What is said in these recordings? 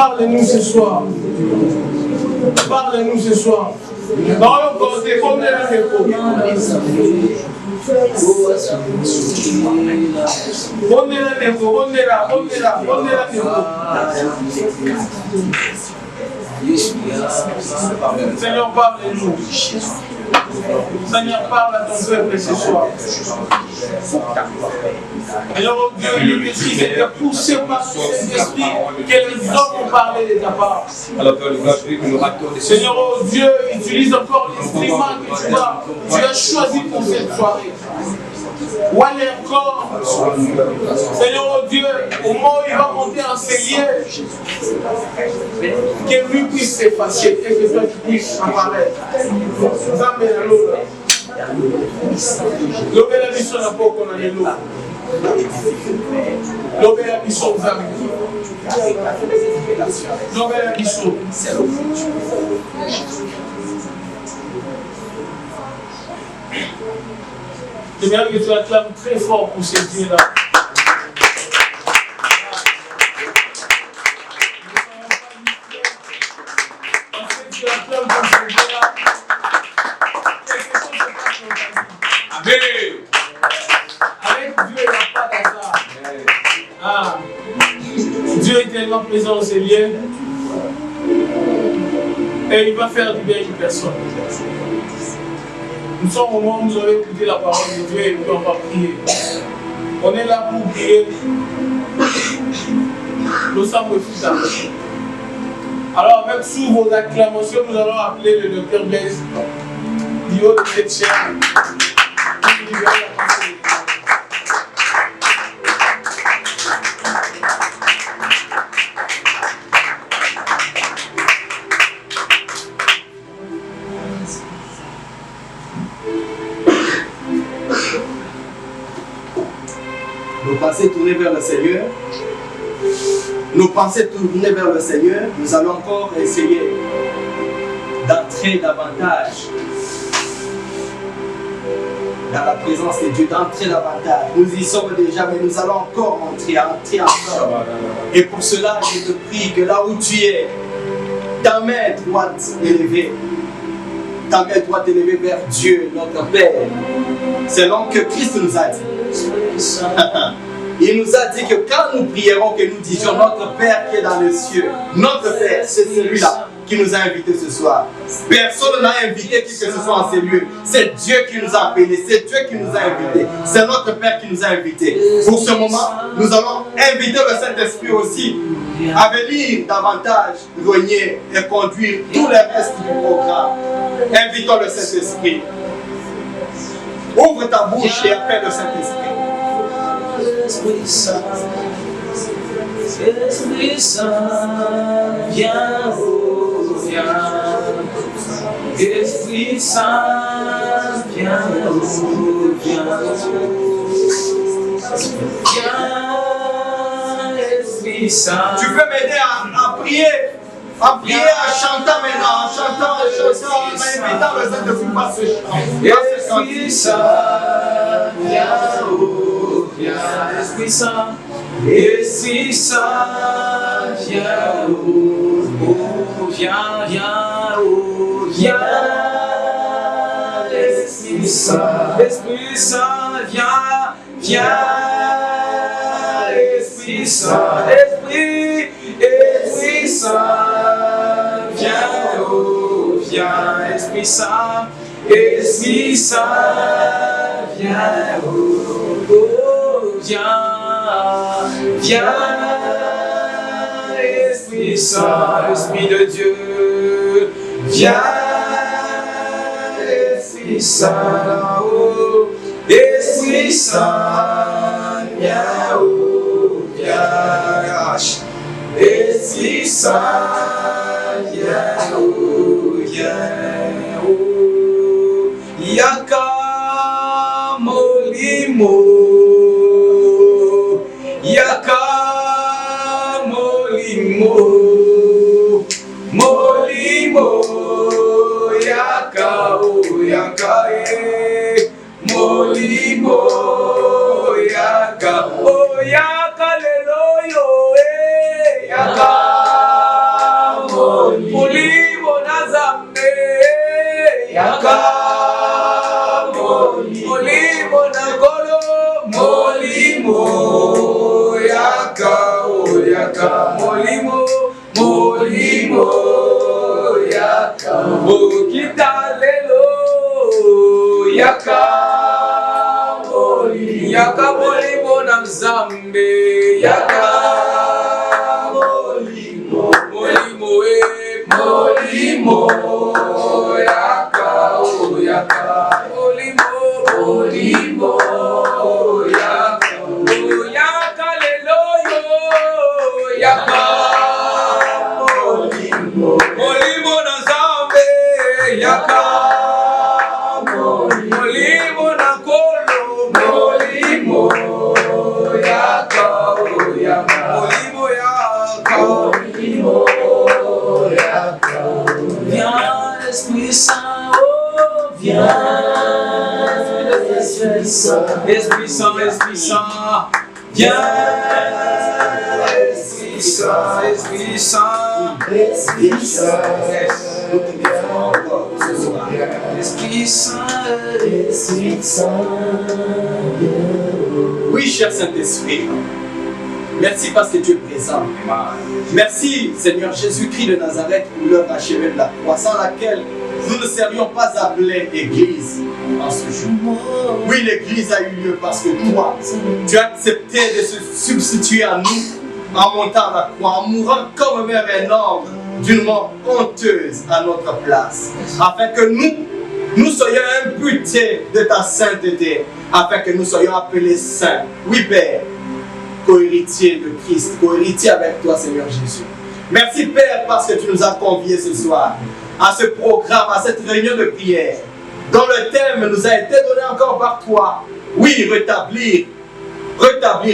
Parle-nous ce soir. Parle-nous ce soir. Parole portée comme la réponse. Seigneur, parle-nous. Seigneur, parle à ton peuple ce soir. Seigneur, oh Dieu, il est écrit que tu as poussé par le Saint-Esprit que les hommes ont parlé de ta part. Seigneur, oh Dieu, utilise encore l'instrument que tu as choisi pour cette soirée. Ou aller encore, Seigneur, oh Dieu, au moment où il va monter en ces lieux, que lui puisse s'effacer et que toi tu puisses apparaître. Lobé la mission n'a pas qu'on a les lots. Lobé la mission aux amis. Lobé la mission. J'aimerais que tu acclames très fort pour ces dieux-là. Tu acclames pour ces dieux-là. Quelque chose se passe dans ta vie. Amen. Avec Dieu, il n'y a pas d'hasard. Ah. Dieu est tellement présent dans ces lieux. Et il va faire du bien à une personne. Nous sommes au moment où nous allons écouter la parole de Dieu et puis on va prier. On est là pour prier. Nous sommes refusés. Alors avec sous vos acclamations, nous allons appeler le docteur Blaise Dio de cette chaîne. Nos pensées tournées vers le Seigneur. Nos pensées tournées vers le Seigneur. Nous allons encore essayer d'entrer davantage dans la présence de Dieu, d'entrer davantage. Nous y sommes déjà, mais nous allons encore entrer encore. Et pour cela, je te prie que là où tu es, ta main droite élevée, ta main droite élevée vers Dieu, notre Père, selon que Christ nous a dit. Il nous a dit que quand nous prierons, que nous disions notre Père qui est dans les cieux, notre Père, c'est celui-là qui nous a invités ce soir. Personne n'a invité qui que ce soit en ces lieux. C'est Dieu qui nous a appelés, c'est Dieu qui nous a invités. C'est notre Père qui nous a invités. Pour ce moment, nous allons inviter le Saint-Esprit aussi à venir davantage régner et conduire tout le reste du programme. Invitons le Saint-Esprit. Ouvre ta bouche et appelle le Saint-Esprit. Esprit Saint, Esprit Saint, viens, oh, viens. Esprit Saint, viens, oh, viens. Viens, Esprit Saint. Tu peux m'aider à prier, à chanter maintenant, en chantant, en invitant le Saint-Esprit par ce chant. Esprit Saint, viens, oh, viens, Esprit Saint, Esprit Saint, viens, oh, viens, viens, oh, viens, Esprit Saint, Esprit Saint, viens, viens, Esprit Saint, Esprit Saint, viens, oh, viens, Esprit Saint, Esprit Saint, viens, oh, viens, viens, Esprit Saint, Esprit de Dieu, viens, Esprit Saint, là-haut, Esprit Saint, viens, oh, viens, Esprit Saint, viens, oh, viens, oh, Yaka Molimo. Yaka Molimo, Molimo, Yaka, oh, Yaka, Molimo, Yaka, oh, Yaka, Leloyo, Yaka yaka molimo molimo yaka okita lelo yaka molimo na Nzambe yaka molimo molimo yaka yaka molimo yaka lelo yo yaka molimo na Nzambe yaka molimo na kolo molimo yaka molimo yaka viens Esprit Saint oh viens Esprit Saint viens Esprit Saint nous te défendons encore ce soir. Esprit Saint. Oui, cher Saint-Esprit. Merci parce que tu es présent. Merci, Seigneur Jésus-Christ de Nazareth, pour l'œuvre achevée de la croix, sans laquelle nous ne serions pas appelés Église en ce jour. Oui, l'Église a eu lieu parce que toi, tu as accepté de se substituer à nous en montant à la croix, en mourant comme un homme d'une mort honteuse à notre place, afin que nous soyons imputés de ta sainteté, afin que nous soyons appelés saints. Oui, Père, co-héritier de Christ, co-héritier avec toi, Seigneur Jésus. Merci, Père, parce que tu nous as conviés ce soir à ce programme, à cette réunion de prière, dont le thème nous a été donné encore par toi. Oui, rétablir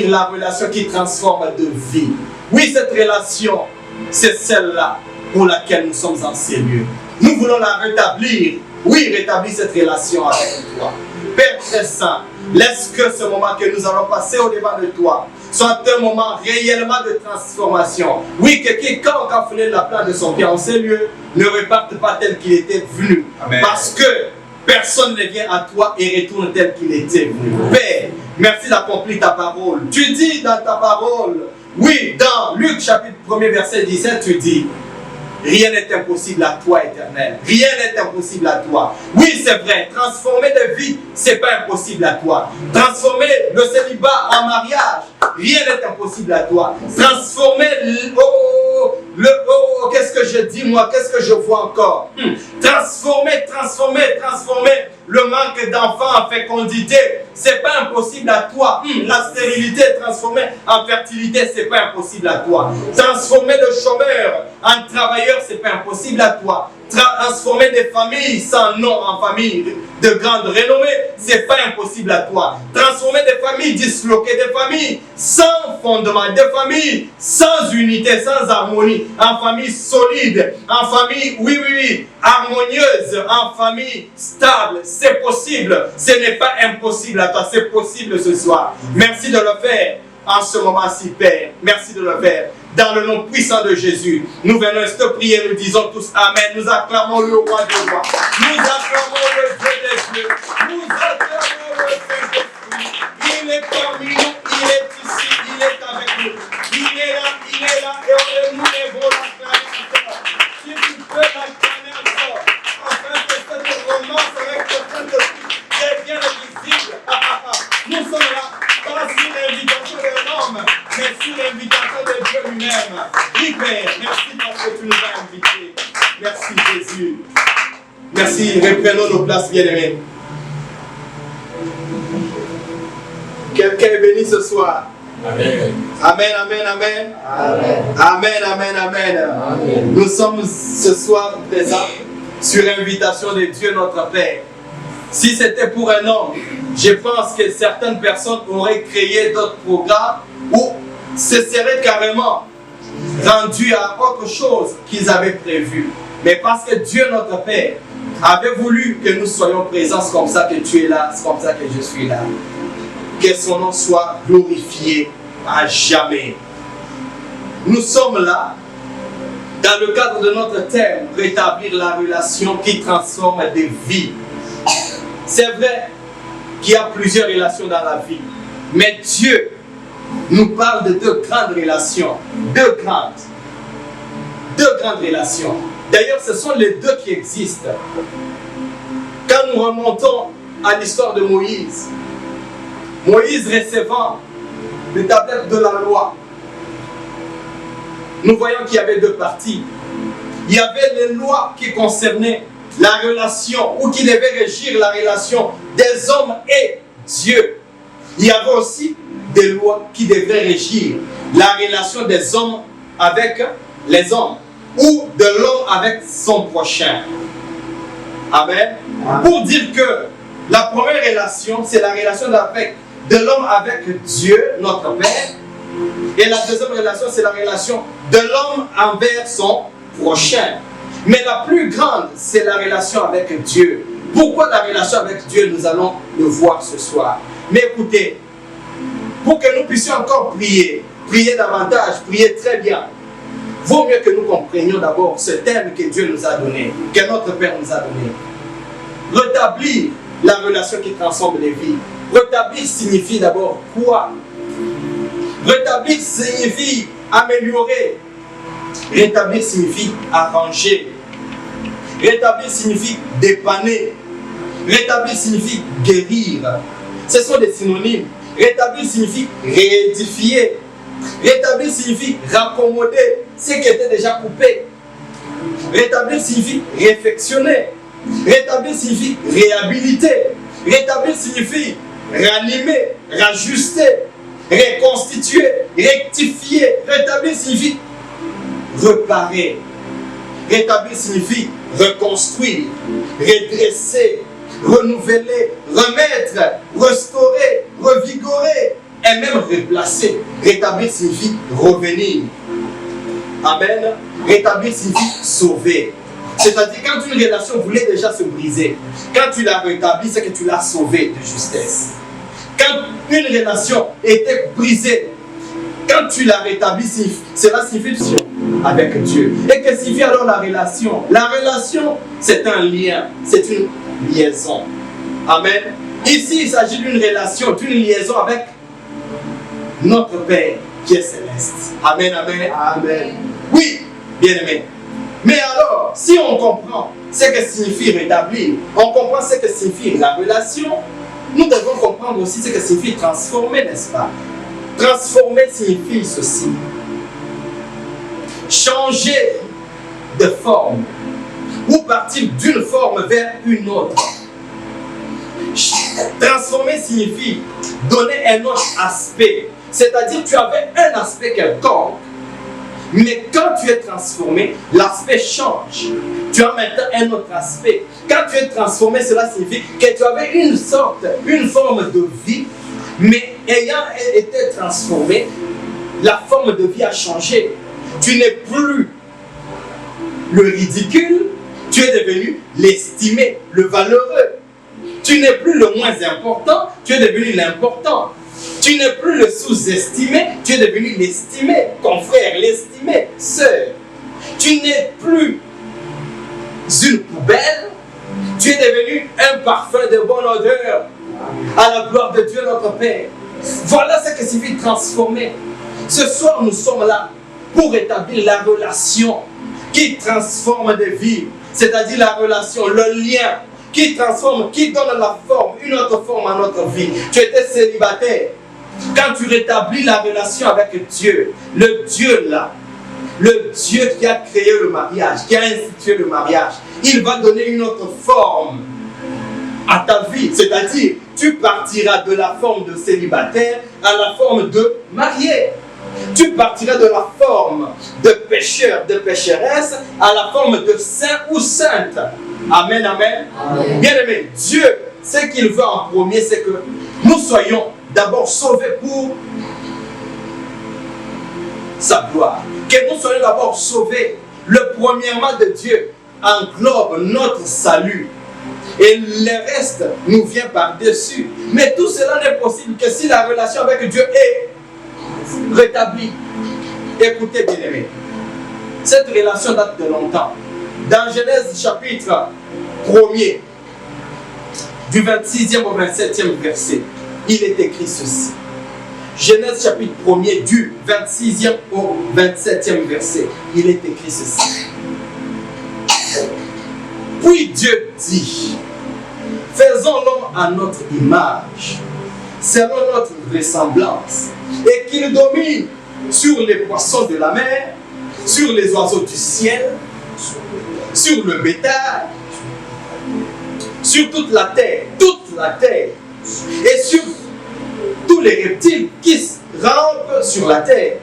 la relation qui transforme de vie. Oui, cette relation, c'est celle-là pour laquelle nous sommes en ces lieux. Nous voulons la rétablir. Oui, rétablir cette relation avec toi. Père très saint, laisse que ce moment que nous allons passer au-devant de toi soit un moment réellement de transformation. Oui, que quiconque a foulé la plante de son pied en ces lieux ne reparte pas tel qu'il était venu. Amen. Parce que personne ne vient à toi et retourne tel qu'il était venu. Père, merci d'accomplir ta parole. Tu dis dans ta parole, oui, dans Luc chapitre 1er verset 17, tu dis: rien n'est impossible à toi, Éternel. Rien n'est impossible à toi. Oui, c'est vrai. Transformer de vie, c'est pas impossible à toi. Transformer le célibat en mariage, rien n'est impossible à toi. Transformer qu'est-ce que je dis moi? Qu'est-ce que je vois encore? Transformer le manque d'enfants en fécondité, c'est pas impossible à toi. La stérilité transformée en fertilité, c'est pas impossible à toi. Transformer le chômeur en travailleur, c'est pas impossible à toi. Transformer des familles sans nom en familles de grande renommée, c'est pas impossible à toi. Transformer des familles disloquées, des familles sans fondement, des familles sans unité, sans harmonie, en famille solide, en famille, oui, harmonieuse, en famille stable, c'est possible. Ce n'est pas impossible à toi, c'est possible ce soir. Merci de le faire en ce moment-ci, Père. Merci de le faire. Dans le nom puissant de Jésus, nous venons te prier, nous disons tous Amen. Nous acclamons le roi des rois. Nous acclamons le Dieu des dieux. Nous acclamons le Saint-Esprit. Il est parmi nous, il est ici, il est avec nous. Il est là, et nous devons l'acclamer encore. Si tu peux l'acclamer encore, afin que cette romance avec le Saint-Esprit devienne visible. Nous sommes là, pas sur l'invitation de l'homme, mais sur l'invitation de Dieu lui-même. Oui, Père, merci parce que tu nous as invités. Merci Jésus. Merci, reprenons nos places bien-aimées. Quelqu'un est béni ce soir. Amen. Amen, amen, amen. Amen. Amen, amen, amen. Amen. Nous sommes ce soir présents sur invitation de Dieu notre Père. Si c'était pour un homme, je pense que certaines personnes auraient créé d'autres programmes ou se seraient carrément rendus à autre chose qu'ils avaient prévu. Mais parce que Dieu notre Père avait voulu que nous soyons présents, c'est comme ça que tu es là, c'est comme ça que je suis là. Que son nom soit glorifié à jamais. Nous sommes là dans le cadre de notre thème, rétablir la relation qui transforme des vies. C'est vrai qu'il y a plusieurs relations dans la vie, mais Dieu nous parle de deux grandes relations. Deux grandes relations. D'ailleurs, ce sont les deux qui existent. Quand nous remontons à l'histoire de Moïse, Moïse recevant le tablette de la loi, nous voyons qu'il y avait deux parties. Il y avait les lois qui concernaient la relation, ou qui devaient régir la relation des hommes et Dieu. Il y avait aussi des lois qui devaient régir la relation des hommes avec les hommes, ou de l'homme avec son prochain. Amen. Pour dire que la première relation, c'est la relation de l'homme avec Dieu, notre Père. Et la deuxième relation, c'est la relation de l'homme envers son prochain. Mais la plus grande, c'est la relation avec Dieu. Pourquoi la relation avec Dieu? Nous allons le voir ce soir. Mais écoutez, pour que nous puissions encore prier davantage, prier très bien, vaut mieux que nous comprenions d'abord ce thème que Dieu nous a donné, que notre Père nous a donné. Rétablir la relation qui transforme les vies. Rétablir signifie d'abord quoi? Rétablir signifie améliorer. Rétablir signifie arranger. Rétablir signifie dépanner. Rétablir signifie guérir. Ce sont des synonymes. Rétablir signifie réédifier. Rétablir signifie raccommoder ce qui était déjà coupé. Rétablir signifie réfectionner. Rétablir signifie réhabiliter. Rétablir signifie ranimer, rajuster, reconstituer, rectifier. Rétablir signifie réparer. Rétablir signifie reconstruire, redresser, renouveler, remettre, restaurer, revigorer et même replacer. Rétablir signifie revenir. Amen. Rétablir signifie sauver. C'est-à-dire quand une relation voulait déjà se briser, quand tu l'as rétablie, c'est que tu l'as sauvée de justesse. Quand une relation était brisée, quand tu l'as rétablie, cela signifie avec Dieu. Et que signifie alors la relation? La relation, c'est un lien, c'est une liaison. Amen. Ici, il s'agit d'une relation, d'une liaison avec notre Père qui est céleste. Amen, amen. Amen. Oui, bien-aimé. Mais alors, si on comprend ce que signifie rétablir, on comprend ce que signifie la relation, nous devons comprendre aussi ce que signifie transformer, n'est-ce pas? Transformer signifie ceci. Changer de forme ou partir d'une forme vers une autre. Transformer signifie donner un autre aspect. C'est-à-dire que tu avais un aspect quelconque, mais quand tu es transformé, l'aspect change. Tu as maintenant un autre aspect. Quand tu es transformé, cela signifie que tu avais une forme de vie, mais ayant été transformé, la forme de vie a changé. Tu n'es plus le ridicule, tu es devenu l'estimé, le valeureux. Tu n'es plus le moins important, tu es devenu l'important. Tu n'es plus le sous-estimé, tu es devenu l'estimé, confrère, l'estimé, sœur. Tu n'es plus une poubelle, tu es devenu un parfum de bonne odeur à la gloire de Dieu notre Père. Voilà ce que signifie transformer. Ce soir, nous sommes là pour établir la relation qui transforme des vies, c'est-à-dire la relation, le lien qui transforme, qui donne la forme, une autre forme à notre vie. Tu étais célibataire. Quand tu rétablis la relation avec Dieu, le Dieu là, le Dieu qui a créé le mariage, qui a institué le mariage, il va donner une autre forme à ta vie. C'est-à-dire, tu partiras de la forme de célibataire à la forme de marié. Tu partiras de la forme de pécheur, de pécheresse, à la forme de saint ou sainte. Amen, amen. Amen. Bien aimé, Dieu, ce qu'il veut en premier, c'est que nous soyons d'abord sauvés pour sa gloire. Que nous soyons d'abord sauvés. Le premièrement de Dieu englobe notre salut. Et le reste nous vient par-dessus. Mais tout cela n'est possible que si la relation avec Dieu est rétablie. Écoutez, bien-aimés, cette relation date de longtemps. Dans Genèse chapitre 1er, du 26e au 27e verset, il est écrit ceci. Genèse chapitre 1er du 26e au 27e verset, il est écrit ceci. Puis Dieu dit, faisons l'homme à notre image, selon notre ressemblance, et qu'il domine sur les poissons de la mer, sur les oiseaux du ciel, sur le bétail, sur toute la terre, et sur tous les reptiles qui rampent sur la terre.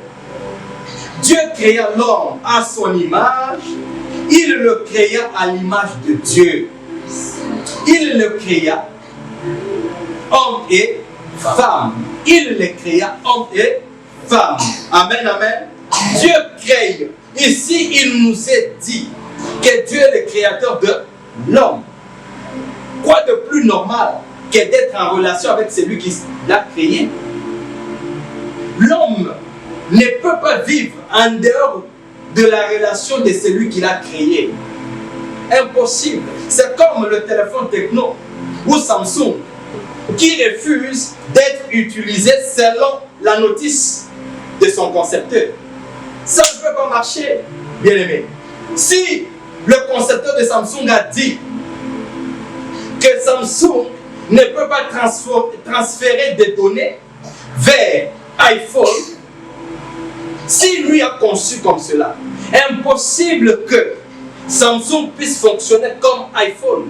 Dieu créa l'homme à son image, il le créa à l'image de Dieu. Il le créa, homme et femme. Il les créa, homme et femme. Amen, amen. Dieu crée. Ici, il nous est dit que Dieu est le créateur de l'homme. Quoi de plus normal que d'être en relation avec celui qui l'a créé? L'homme ne peut pas vivre en dehors de la relation de celui qui l'a créé. Impossible. C'est comme le téléphone Techno ou Samsung qui refuse d'être utilisé selon la notice de son concepteur. Ça ne peut pas marcher, bien aimé. Si le concepteur de Samsung a dit que Samsung ne peut pas transférer des données vers iPhone, si lui a conçu comme cela, impossible que Samsung puisse fonctionner comme iPhone.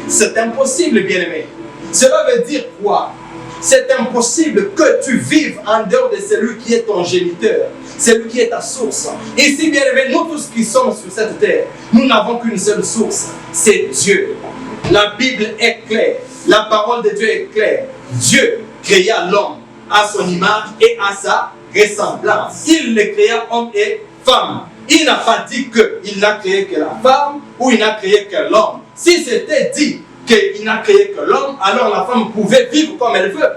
C'est impossible, bien-aimé. Cela veut dire quoi? C'est impossible que tu vives en dehors de celui qui est ton géniteur, celui qui est ta source. Ici, bien-aimé, nous tous qui sommes sur cette terre, nous n'avons qu'une seule source, c'est Dieu. La Bible est claire, la parole de Dieu est claire. Dieu créa l'homme à son image et à sa ressemblance. Il le créa homme et femme. Il n'a pas dit qu'il n'a créé que la femme ou il n'a créé que l'homme. Si c'était dit qu'il n'a créé que l'homme, alors la femme pouvait vivre comme elle veut.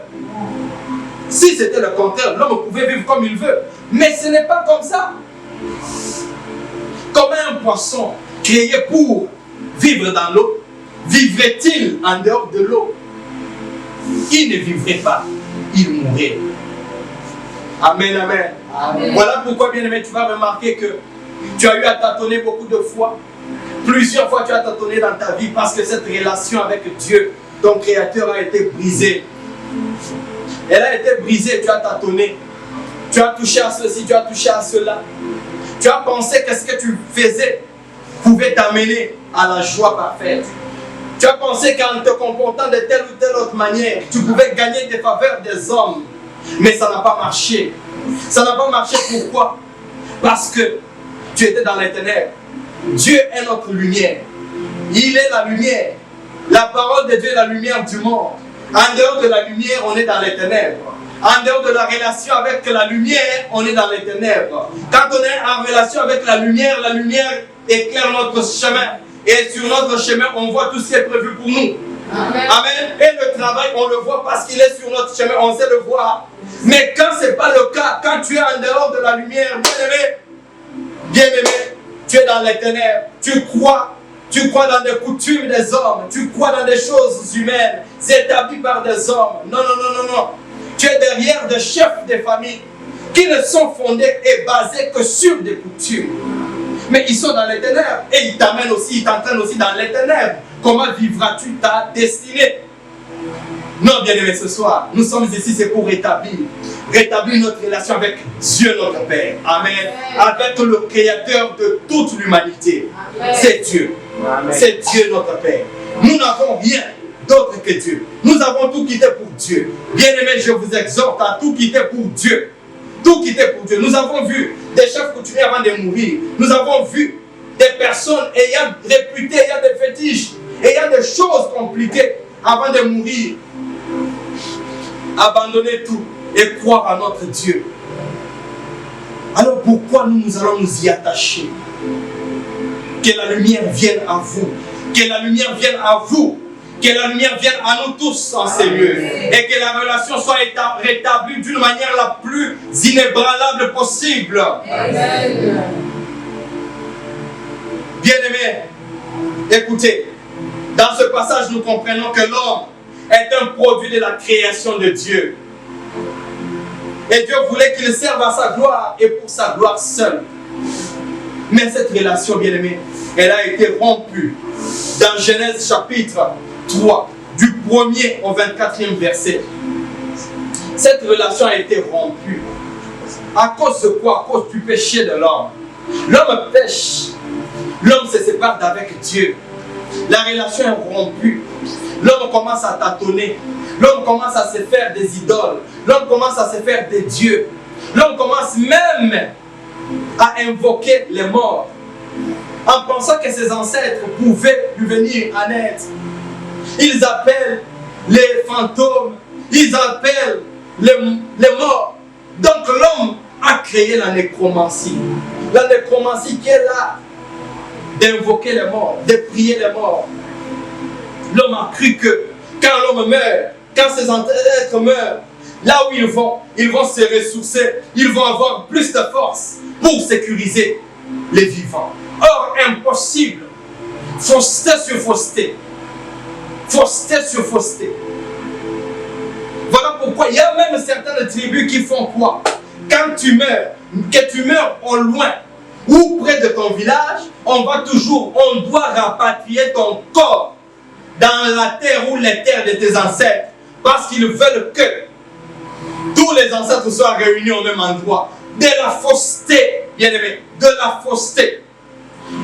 Si c'était le contraire, l'homme pouvait vivre comme il veut. Mais ce n'est pas comme ça. Comment un poisson créé pour vivre dans l'eau vivrait-il en dehors de l'eau? Il ne vivrait pas, il mourrait. Amen, amen. Amen. Voilà pourquoi, bien-aimé, tu vas remarquer que tu as eu à tâtonner beaucoup de fois. Plusieurs fois tu as tâtonné dans ta vie parce que cette relation avec Dieu, ton Créateur, a été brisée. Elle a été brisée, tu as tâtonné. Tu as touché à ceci, tu as touché à cela. Tu as pensé que ce que tu faisais pouvait t'amener à la joie parfaite. Tu as pensé qu'en te comportant de telle ou telle autre manière, tu pouvais gagner des faveurs des hommes. Mais ça n'a pas marché. Ça n'a pas marché, pourquoi? Parce que tu étais dans les ténèbres. Dieu est notre lumière. Il est la lumière. La parole de Dieu est la lumière du monde. En dehors de la lumière, on est dans les ténèbres. En dehors de la relation avec la lumière, on est dans les ténèbres. Quand on est en relation avec la lumière éclaire notre chemin. Et sur notre chemin, on voit tout ce qui est prévu pour nous. Amen. Amen. Et le travail, on le voit parce qu'il est sur notre chemin, on sait le voir. Mais quand ce n'est pas le cas, quand tu es en dehors de la lumière, bien-aimé, tu es dans les ténèbres, tu crois dans des coutumes des hommes, tu crois dans des choses humaines, établies par des hommes. Non, non, non, non, non. Tu es derrière des chefs de famille qui ne sont fondés et basés que sur des coutumes. Mais ils sont dans les ténèbres et ils t'amènent aussi, ils t'entraînent aussi dans les ténèbres. Comment vivras-tu ta destinée? Non, bien-aimé, ce soir, nous sommes ici, c'est pour rétablir notre relation avec Dieu notre Père. Amen. Avec le Créateur de toute l'humanité. C'est Dieu. C'est Dieu notre Père. Nous n'avons rien d'autre que Dieu. Nous avons tout quitté pour Dieu. Bien-aimé, je vous exhorte à tout quitter pour Dieu. Tout quitter pour Dieu. Nous avons vu des chefs coutumiers avant de mourir. Nous avons vu des personnes ayant réputé, ayant des fétiches, ayant des choses compliquées avant de mourir. Abandonner tout et croire à notre Dieu. Alors pourquoi nous allons nous y attacher? Que la lumière vienne à vous. Que la lumière vienne à vous. Que la lumière vienne à nous tous en ces lieux. Et que la relation soit rétablie d'une manière la plus inébranlable possible. Amen. Bien-aimés, écoutez, dans ce passage nous comprenons que l'homme est un produit de la création de Dieu. Et Dieu voulait qu'il serve à sa gloire et pour sa gloire seule. Mais cette relation, bien aimée, elle a été rompue dans Genèse chapitre 3, du 1er au 24e verset. Cette relation a été rompue. À cause de quoi? À cause du péché de l'homme. L'homme pêche. L'homme se sépare d'avec Dieu. La relation est rompue. L'homme commence à tâtonner. L'homme commence à se faire des idoles. L'homme commence à se faire des dieux. L'homme commence même à invoquer les morts en pensant que ses ancêtres pouvaient lui venir en aide. Ils appellent les fantômes. Ils appellent les morts. Donc l'homme a créé la nécromancie. La nécromancie qui est là d'invoquer les morts, de prier les morts. L'homme a cru que quand l'homme meurt, quand ses ancêtres meurent, là où ils vont se ressourcer, ils vont avoir plus de force pour sécuriser les vivants. Or, impossible. Fausseté sur fausseté. Fausseté sur fausseté. Voilà pourquoi il y a même certaines tribus qui font quoi? Quand tu meurs, que tu meurs au loin ou près de ton village, on doit rapatrier ton corps dans la terre ou les terres de tes ancêtres. Parce qu'ils veulent que tous les ancêtres soient réunis au même endroit. De la fausseté, bien aimé, de la fausseté.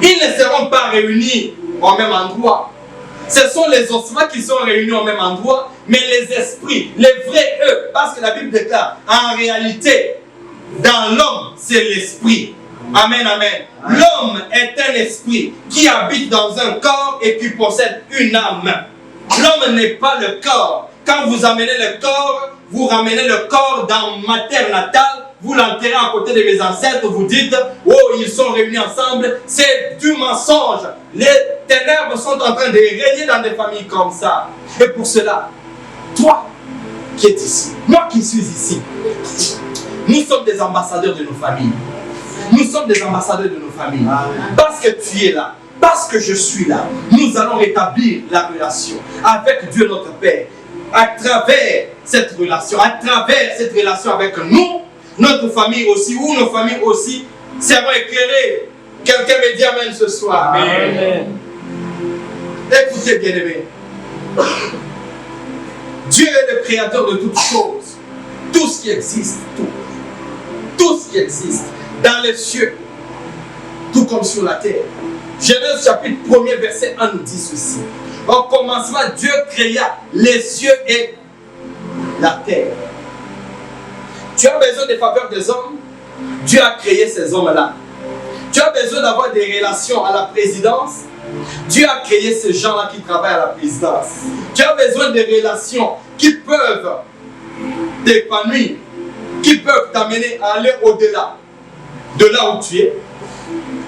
Ils ne seront pas réunis au même endroit. Ce sont les ossements qui sont réunis au même endroit, mais les esprits, les vrais eux, parce que la Bible déclare, en réalité, dans l'homme, c'est l'esprit. Amen, amen. L'homme est un esprit qui habite dans un corps et qui possède une âme. L'homme n'est pas le corps. Quand vous amenez le corps, vous ramenez le corps dans ma terre natale, vous l'enterrez à côté de mes ancêtres, vous dites, oh, ils sont réunis ensemble, c'est du mensonge. Les ténèbres sont en train de régner dans des familles comme ça. Et pour cela, toi qui es ici, moi qui suis ici, nous sommes des ambassadeurs de nos familles. Nous sommes des ambassadeurs de nos familles. Parce que tu es là, parce que je suis là, nous allons rétablir la relation avec Dieu notre Père. À travers cette relation avec nous, notre famille aussi, ou nos familles aussi, seront éclairées. Quelqu'un me dit amen ce soir. Amen. Écoutez, bien-aimés. Dieu est le créateur de toutes choses. Tout ce qui existe, tout ce qui existe, dans les cieux, tout comme sur la terre. Genèse chapitre 1er verset 1 nous dit ceci. Au commencement, Dieu créa les cieux et la terre. Tu as besoin des faveurs des hommes, Dieu a créé ces hommes-là. Tu as besoin d'avoir des relations à la présidence, Dieu a créé ces gens-là qui travaillent à la présidence. Tu as besoin de relations qui peuvent t'épanouir, qui peuvent t'amener à aller au-delà de là où tu es,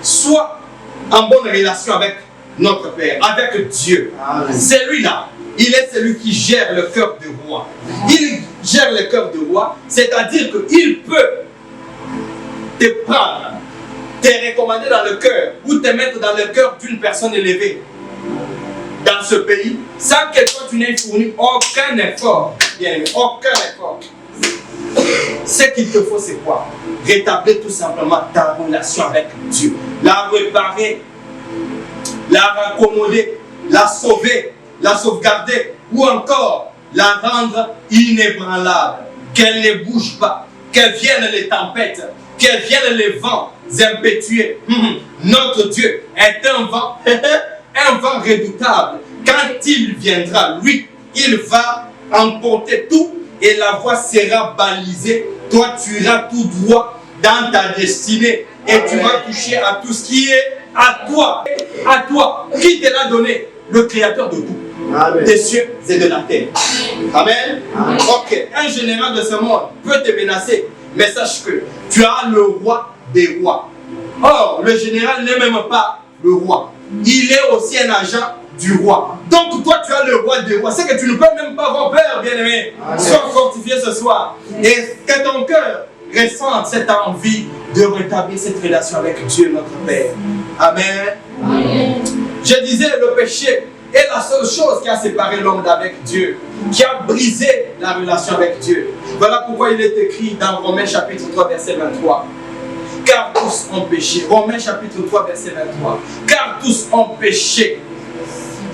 soit en bonne relation avec notre Père, avec Dieu. Celui-là, il est celui qui gère le cœur du roi. Il gère le cœur du roi, c'est-à-dire qu'il peut te prendre, te recommander dans le cœur ou te mettre dans le cœur d'une personne élevée dans ce pays sans que toi tu n'aies fourni aucun effort. Bien aimé, aucun effort. Ce qu'il te faut, c'est quoi? Rétablir tout simplement ta relation avec Dieu. La réparer, la raccommoder, la sauver, la sauvegarder ou encore la rendre inébranlable. Qu'elle ne bouge pas, qu'elle vienne les tempêtes, qu'elle vienne les vents impétueux. Notre Dieu est un vent redoutable. Quand il viendra, lui, il va emporter tout et la voie sera balisée. Toi, tu iras tout droit dans ta destinée et tu vas toucher à tout ce qui est à toi. À toi. Qui te l'a donné? Le créateur de tout. Amen. Des cieux et de la terre. Amen. Amen. Ok. Un général de ce monde peut te menacer, mais sache que tu as le roi des rois. Or, le général n'est même pas le roi. Il est aussi un agent du roi. Donc toi tu as le roi des rois. C'est que tu ne peux même pas avoir peur, bien-aimé. Sois fortifié ce soir. Et que ton cœur ressente cette envie de rétablir cette relation avec Dieu notre Père. Amen. Amen. Je disais, le péché est la seule chose qui a séparé l'homme d'avec Dieu, qui a brisé la relation avec Dieu. Voilà pourquoi il est écrit dans Romains chapitre 3, verset 23. Car tous ont péché. Romains chapitre 3, verset 23. Car tous ont péché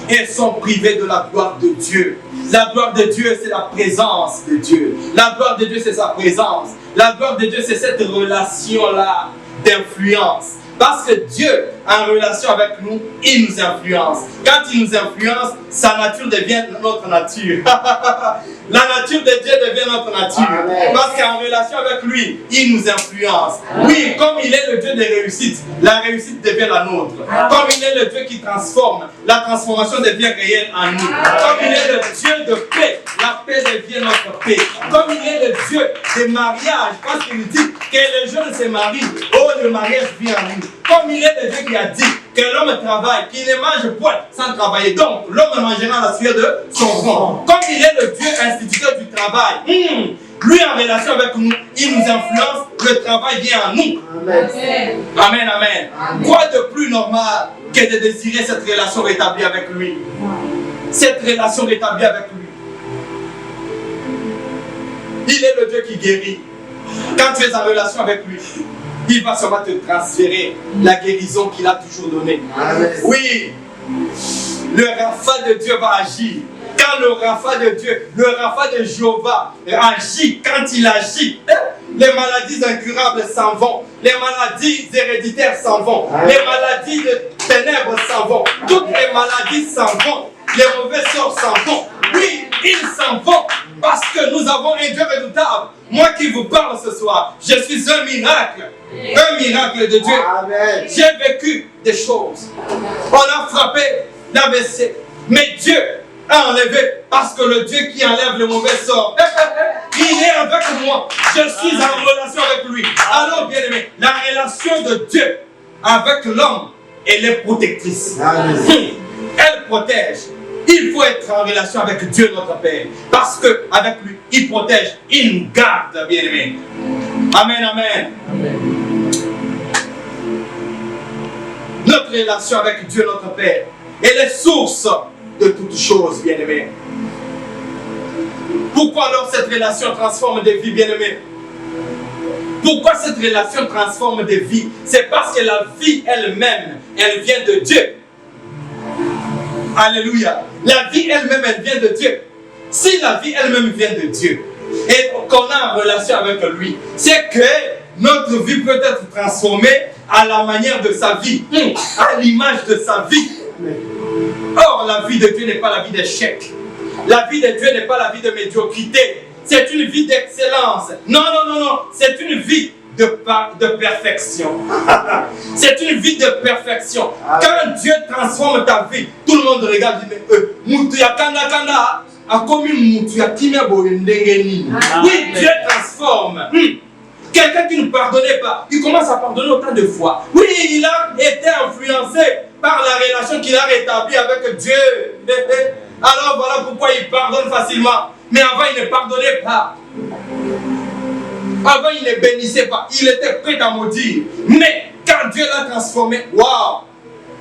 et sont privés de la gloire de Dieu. La gloire de Dieu, c'est la présence de Dieu. La gloire de Dieu, c'est sa présence. La gloire de Dieu, c'est cette relation-là d'influence. Parce que Dieu, en relation avec nous, il nous influence. Quand il nous influence, sa nature devient notre nature. La nature de Dieu devient notre nature. Amen. Parce qu'en relation avec lui, il nous influence. Amen. Oui, comme il est le Dieu de réussite, la réussite devient la nôtre. Amen. Comme il est le Dieu qui transforme, la transformation devient réelle en nous. Amen. Comme il est le Dieu de paix, la paix devient notre paix. Comme il est le Dieu des mariages, parce qu'il dit que les jeunes se marient, oh, le mariage vient en nous. Comme il est le Dieu qui a dit que l'homme travaille, qu'il ne mange point sans travailler. Donc, l'homme mangera la sueur de son front. Comme il est le Dieu instituteur du travail, lui en relation avec nous, il nous influence, le travail vient en nous. Amen. Amen, amen. Amen. Quoi de plus normal que de désirer cette relation rétablie avec lui? Cette relation rétablie avec lui. Il est le Dieu qui guérit. Quand tu es en relation avec lui, il va seulement te transférer la guérison qu'il a toujours donnée. Amen. Oui, le Rapha de Dieu va agir. Quand le Rapha de Dieu, le Rapha de Jéhovah agit, quand il agit, les maladies incurables s'en vont, les maladies héréditaires s'en vont, les maladies de ténèbres s'en vont, toutes les maladies s'en vont, les mauvais sorts s'en vont. Oui, ils s'en vont parce que nous avons un Dieu redoutable. Moi qui vous parle ce soir, je suis un miracle de Dieu. J'ai vécu des choses. On a frappé l'AVC, mais Dieu a enlevé, parce que le Dieu qui enlève le mauvais sort, il est avec moi. Je suis en relation avec lui. Alors, bien aimé, la relation de Dieu avec l'homme, elle est protectrice. Elle protège. Il faut être en relation avec Dieu notre Père. Parce qu'avec lui, il protège, il nous garde, bien aimé. Amen, amen. Amen. Notre relation avec Dieu notre Père, elle est source de toutes choses, bien aimé. Pourquoi alors cette relation transforme des vies, bien aimé? Pourquoi cette relation transforme des vies? C'est parce que la vie elle-même, elle vient de Dieu. Alléluia. La vie elle-même, elle vient de Dieu. Si la vie elle-même vient de Dieu et qu'on a en relation avec lui, c'est que notre vie peut être transformée à la manière de sa vie, à l'image de sa vie. Or, la vie de Dieu n'est pas la vie d'échec. La vie de Dieu n'est pas la vie de médiocrité. C'est une vie d'excellence. Non, non, non, non. C'est une vie de perfection. C'est une vie de perfection. Quand Dieu transforme ta vie, tout le monde regarde et dit, oui, Dieu transforme. Quelqu'un qui ne pardonnait pas, il commence à pardonner autant de fois. Oui, il a été influencé par la relation qu'il a rétablie avec Dieu. Alors voilà pourquoi il pardonne facilement. Mais avant, il ne pardonnait pas. Avant, il ne bénissait pas. Il était prêt à maudire. Mais quand Dieu l'a transformé, waouh!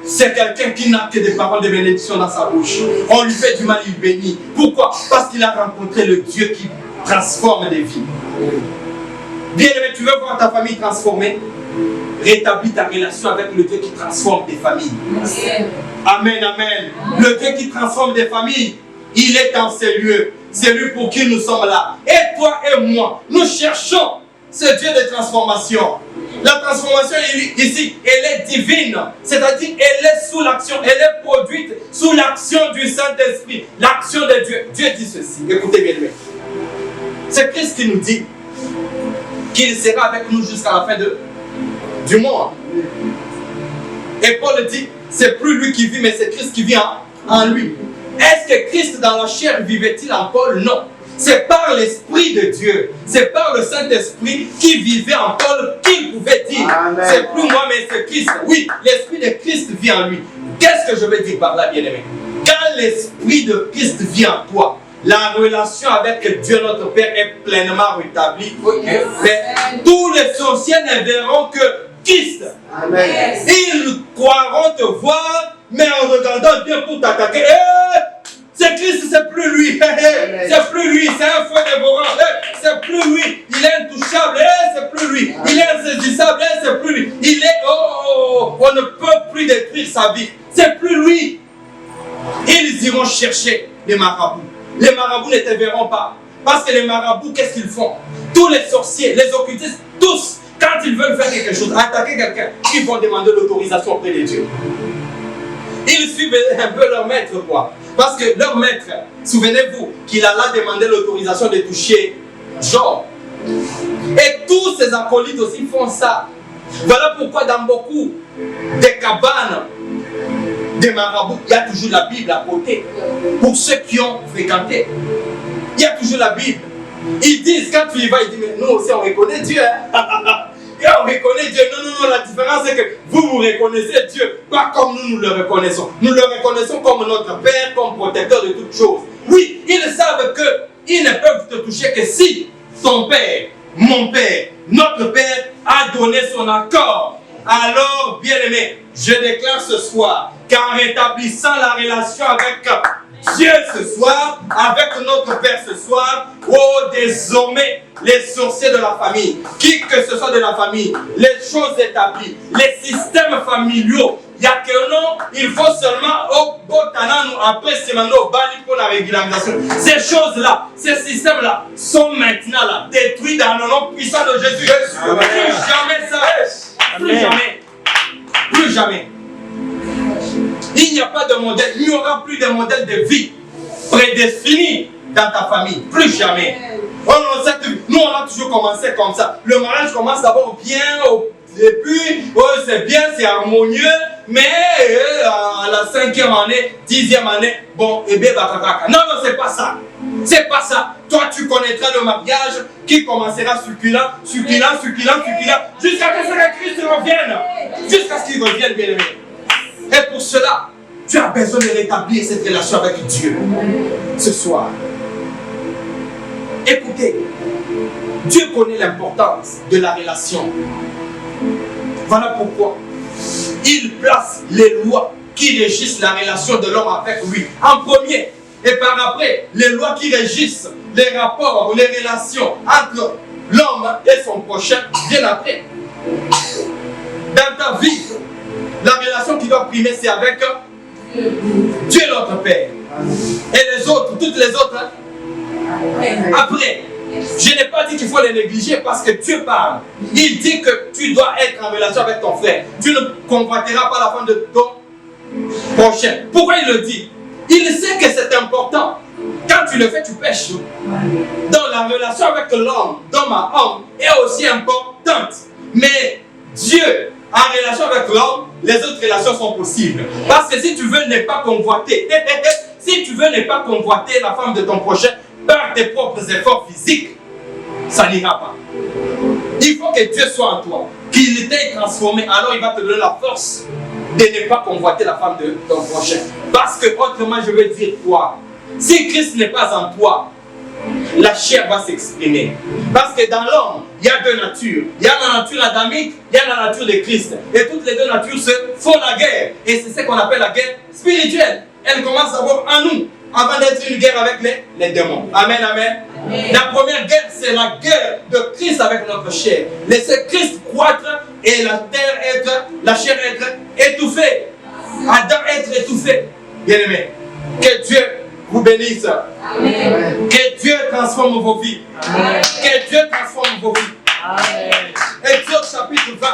C'est quelqu'un qui n'a que des paroles de bénédiction dans sa bouche. On lui fait du mal, il bénit. Pourquoi? Parce qu'il a rencontré le Dieu qui transforme des vies. Bien aimé, tu veux voir ta famille transformée? Rétablis ta relation avec le Dieu qui transforme des familles. Amen, amen. Le Dieu qui transforme des familles, il est dans ces lieux. C'est lui pour qui nous sommes là. Et toi et moi, nous cherchons ce Dieu de transformation. La transformation ici, elle est divine. C'est-à-dire, elle est sous l'action, elle est produite sous l'action du Saint-Esprit. L'action de Dieu. Dieu dit ceci. Écoutez bien, c'est Christ qui nous dit qu'il sera avec nous jusqu'à la fin du monde. Et Paul dit, c'est plus lui qui vit, mais c'est Christ qui vit en lui. Est-ce que Christ dans la chair vivait-il en Paul? Non. C'est par l'Esprit de Dieu, c'est par le Saint-Esprit qui vivait en Paul qu'il pouvait dire, c'est plus moi mais c'est Christ. Oui, l'Esprit de Christ vit en lui. Qu'est-ce que je veux dire par là, bien-aimé? Quand l'Esprit de Christ vit en toi, la relation avec Dieu notre Père est pleinement rétablie. Mais tous les sorciers ne verront que Christ. Amen. Ils croiront te voir, mais en regardant bien pour t'attaquer. C'est Christ, c'est plus lui. C'est plus lui, c'est un feu dévorant. c'est plus lui. Il est intouchable, c'est plus lui. Il est insaisissable, c'est plus lui. Il est, on ne peut plus détruire sa vie. C'est plus lui. Ils iront chercher les marabouts. Les marabouts ne te verront pas. Parce que les marabouts, qu'est-ce qu'ils font? Tous les sorciers, les occultistes, tous, quand ils veulent faire quelque chose, attaquer quelqu'un, ils vont demander l'autorisation auprès de Dieu. Ils suivent un peu leur maître, quoi. Parce que leur maître, souvenez-vous qu'il a là demandé l'autorisation de toucher Job. Et tous ces acolytes aussi font ça. Voilà pourquoi dans beaucoup des cabanes des marabouts, il y a toujours la Bible à côté. Pour ceux qui ont fréquenté, il y a toujours la Bible. Ils disent, quand tu y vas, ils disent, mais nous aussi on reconnaît Dieu. Hein? Et on reconnaît Dieu. Non, la différence c'est que vous reconnaissez Dieu, pas comme nous le reconnaissons. Nous le reconnaissons comme notre Père, comme protecteur de toutes choses. Oui, ils savent qu'ils ne peuvent te toucher que si ton Père, mon Père, notre Père a donné son accord. Alors, bien-aimé, je déclare ce soir qu'en rétablissant la relation avec Dieu ce soir, avec notre Père ce soir, désormais, les sorciers de la famille, qui que ce soit de la famille, les choses établies, les systèmes familiaux, il n'y a que non, il faut seulement au Botanano, après c'est maintenant au Bali pour la régularisation. Ces choses-là, ces systèmes-là sont maintenant là, détruits dans le nom puissant de Jésus. Plus jamais ça, plus jamais, plus jamais. Il n'y a pas de modèle, il n'y aura plus de modèle de vie prédestiné dans ta famille, plus jamais. Nous on a toujours commencé comme ça. Le mariage commence d'abord bien au début, c'est bien, c'est harmonieux, mais à la 5e année, 10e année, bon, et bien, non, c'est pas ça. C'est pas ça. Toi, tu connaîtras le mariage qui commencera succulent, jusqu'à ce que Christ revienne. Jusqu'à ce qu'il revienne, bien aimé. Et pour cela, tu as besoin de rétablir cette relation avec Dieu ce soir. Écoutez, Dieu connaît l'importance de la relation. Voilà pourquoi il place les lois qui régissent la relation de l'homme avec lui en premier. Et par après, les lois qui régissent les rapports ou les relations entre l'homme et son prochain viennent après. Dans ta vie, la relation qui doit primer, c'est avec Dieu notre Père. Et les autres, toutes les autres, après. Je n'ai pas dit qu'il faut les négliger parce que Dieu parle. Il dit que tu dois être en relation avec ton frère. Tu ne convoiteras pas la femme de ton prochain. Pourquoi il le dit? Il sait que c'est important. Quand tu le fais, tu pêches. Donc la relation avec l'homme, d'homme à homme, est aussi importante. Mais Dieu, en relation avec l'homme, les autres relations sont possibles. Parce que si tu veux ne pas convoiter, si tu veux ne pas convoiter la femme de ton prochain, par tes propres efforts physiques, ça n'ira pas. Il faut que Dieu soit en toi, qu'il t'ait transformé, alors il va te donner la force de ne pas convoiter la femme de ton prochain. Parce que autrement, je veux dire quoi? Si Christ n'est pas en toi, la chair va s'exprimer. Parce que dans l'homme, il y a deux natures. Il y a la nature adamique, il y a la nature de Christ. Et toutes les deux natures se font la guerre. Et c'est ce qu'on appelle la guerre spirituelle. Elle commence d'abord en nous, avant d'être une guerre avec les démons. Amen, amen. La première guerre, c'est la guerre de Christ avec notre chair. Laissez Christ croître et la terre être, la chair être étouffée. Adam être étouffé. Bien-aimé, que Dieu vous bénisse. Amen. Que Dieu transforme vos vies. Amen. Que Dieu transforme vos vies. Amen. Exode chapitre 20,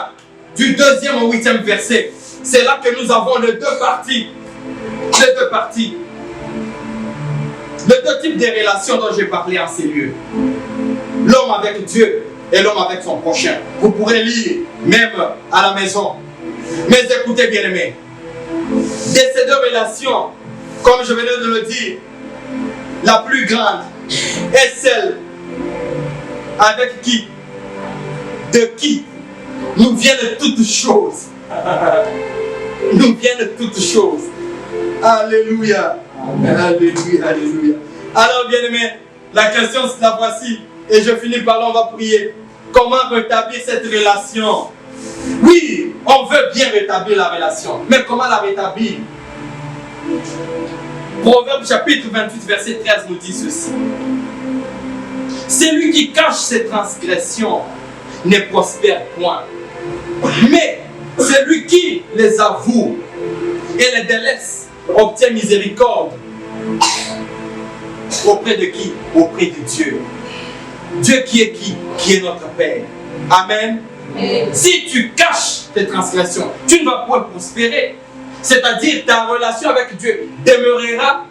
du 2e au 8e verset. C'est là que nous avons les deux parties. Les deux parties. Les deux types de relations dont j'ai parlé en ces lieux. L'homme avec Dieu et l'homme avec son prochain. Vous pourrez lire même à la maison. Mais écoutez bien aimés. De ces deux relations, comme je venais de le dire, la plus grande est celle avec qui, de qui nous viennent toutes choses. Nous viennent toutes choses. Alléluia. Alléluia, alléluia. Alors bien aimé, la question c'est la voici. Et je finis par là, on va prier. Comment rétablir cette relation? Oui, on veut bien rétablir la relation. Mais comment la rétablir? Proverbe chapitre 28 verset 13 nous dit ceci. Celui qui cache ses transgressions ne prospère point. Mais celui qui les avoue et les délaisse obtient miséricorde. Auprès de qui? Auprès de Dieu. Dieu qui est qui? Qui est notre Père. Amen. Si tu caches tes transgressions, tu ne vas pas prospérer. C'est-à-dire ta relation avec Dieu demeurera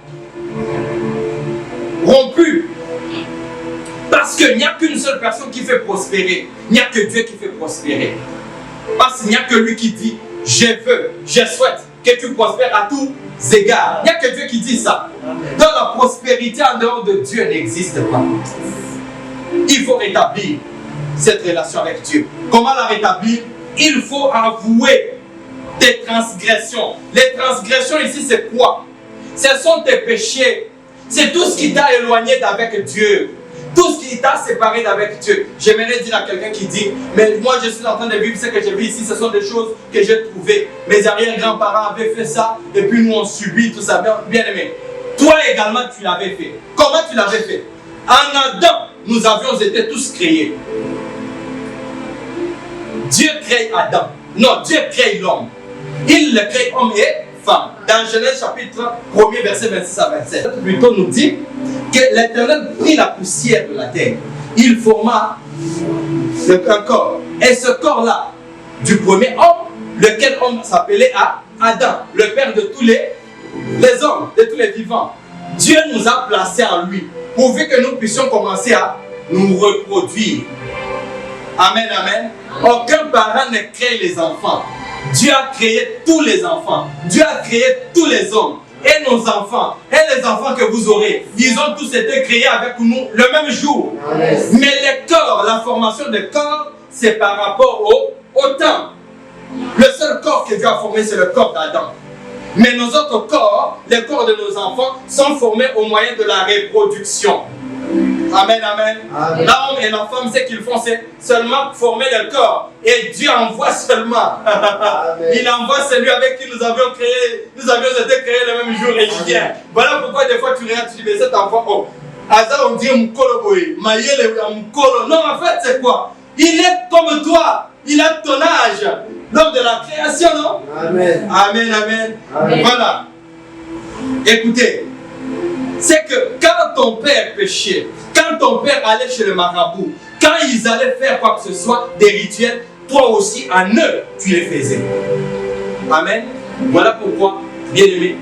rompue. Parce qu'il n'y a qu'une seule personne qui fait prospérer. Il n'y a que Dieu qui fait prospérer. Parce qu'il n'y a que lui qui dit, je veux, je souhaite que tu prospères à tous égards. Il n'y a que Dieu qui dit ça. Donc la prospérité en dehors de Dieu n'existe pas. Il faut rétablir cette relation avec Dieu. Comment la rétablir? Il faut avouer tes transgressions. Les transgressions ici, c'est quoi? Ce sont tes péchés. C'est tout ce qui t'a éloigné d'avec Dieu. Tout ce qui t'a séparé d'avec Dieu. J'aimerais dire à quelqu'un qui dit, mais moi je suis en train de vivre ce que je vis ici, ce sont des choses que j'ai trouvées. Mes arrière-grands-parents avaient fait ça, et puis nous on subit tout ça. Bien aimé, toi également tu l'avais fait. Comment tu l'avais fait? En Adam, nous avions été tous créés. Dieu crée Adam. Non, Dieu crée l'homme. Il le crée homme et femme. Dans Genèse chapitre 1er, verset 26 à 27. Plutôt nous dit que l'Éternel prit la poussière de la terre. Il forma un corps. Et ce corps-là, du premier homme, lequel homme s'appelait Adam, le père de tous les hommes, de tous les vivants. Dieu nous a placés en lui, pourvu que nous puissions commencer à nous reproduire. Amen, amen. Aucun parent ne crée les enfants. Dieu a créé tous les enfants. Dieu a créé tous les hommes. Et nos enfants, et les enfants que vous aurez, ils ont tous été créés avec nous le même jour. Yes. Mais les corps, la formation des corps, c'est par rapport au temps. Le seul corps que Dieu a formé, c'est le corps d'Adam. Mais nos autres corps, les corps de nos enfants, sont formés au moyen de la reproduction. Amen, amen. L'homme et la femme, ce qu'ils font, c'est seulement former le corps. Et Dieu envoie seulement. Il envoie celui avec qui nous avions été créés le même jour et il vient. Voilà pourquoi des fois tu regardes, tu dis, mais cet enfant, oh, Asa on dit Mkolo boy, Mayele Mkolo. Non, en fait, c'est quoi? Il est comme toi. Il a ton âge. L'homme de la création, non? Amen. Amen, amen. Amen. Voilà. Écoutez. C'est que quand ton père péchait, quand ton père allait chez le marabout, quand ils allaient faire quoi que ce soit, des rituels, toi aussi, en eux, tu les faisais. Amen. Voilà pourquoi, bien aimé,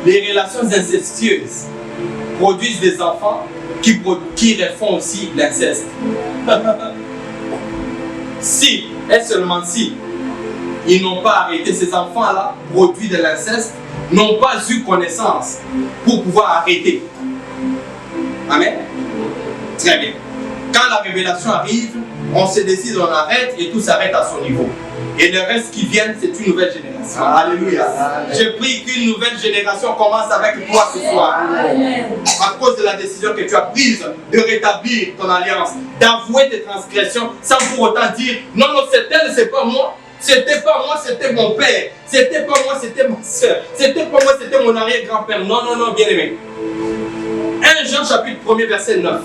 les relations incestueuses produisent des enfants qui refont aussi l'inceste. Si, et seulement si, ils n'ont pas arrêté, ces enfants-là, produits de l'inceste, n'ont pas eu connaissance pour pouvoir arrêter. Amen. Très bien. Quand la révélation arrive, on se décide, on arrête et tout s'arrête à son niveau. Et le reste qui vient, c'est une nouvelle génération. Alléluia. Je prie qu'une nouvelle génération commence avec toi ce soir. Amen. À cause de la décision que tu as prise de rétablir ton alliance, d'avouer tes transgressions sans pour autant dire non, non, c'est elle, c'est pas moi. C'était pas moi, c'était mon père. C'était pas moi, c'était ma soeur. C'était pas moi, c'était mon arrière-grand-père. Non, non, non, bien aimé. 1 Jean chapitre 1er verset 9.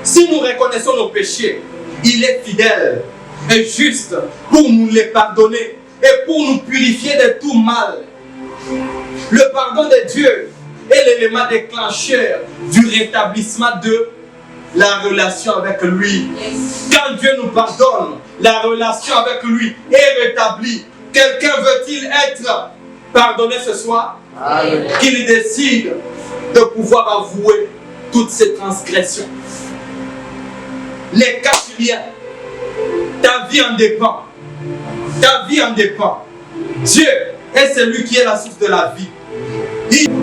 Si nous reconnaissons nos péchés, il est fidèle et juste pour nous les pardonner et pour nous purifier de tout mal. Le pardon de Dieu est l'élément déclencheur du rétablissement de la relation avec lui. Quand Dieu nous pardonne, la relation avec lui est rétablie. Quelqu'un veut-il être pardonné ce soir? Qu'il décide de pouvoir avouer toutes ses transgressions. Ne cache rien. Ta vie en dépend. Ta vie en dépend. Dieu est celui qui est la source de la vie.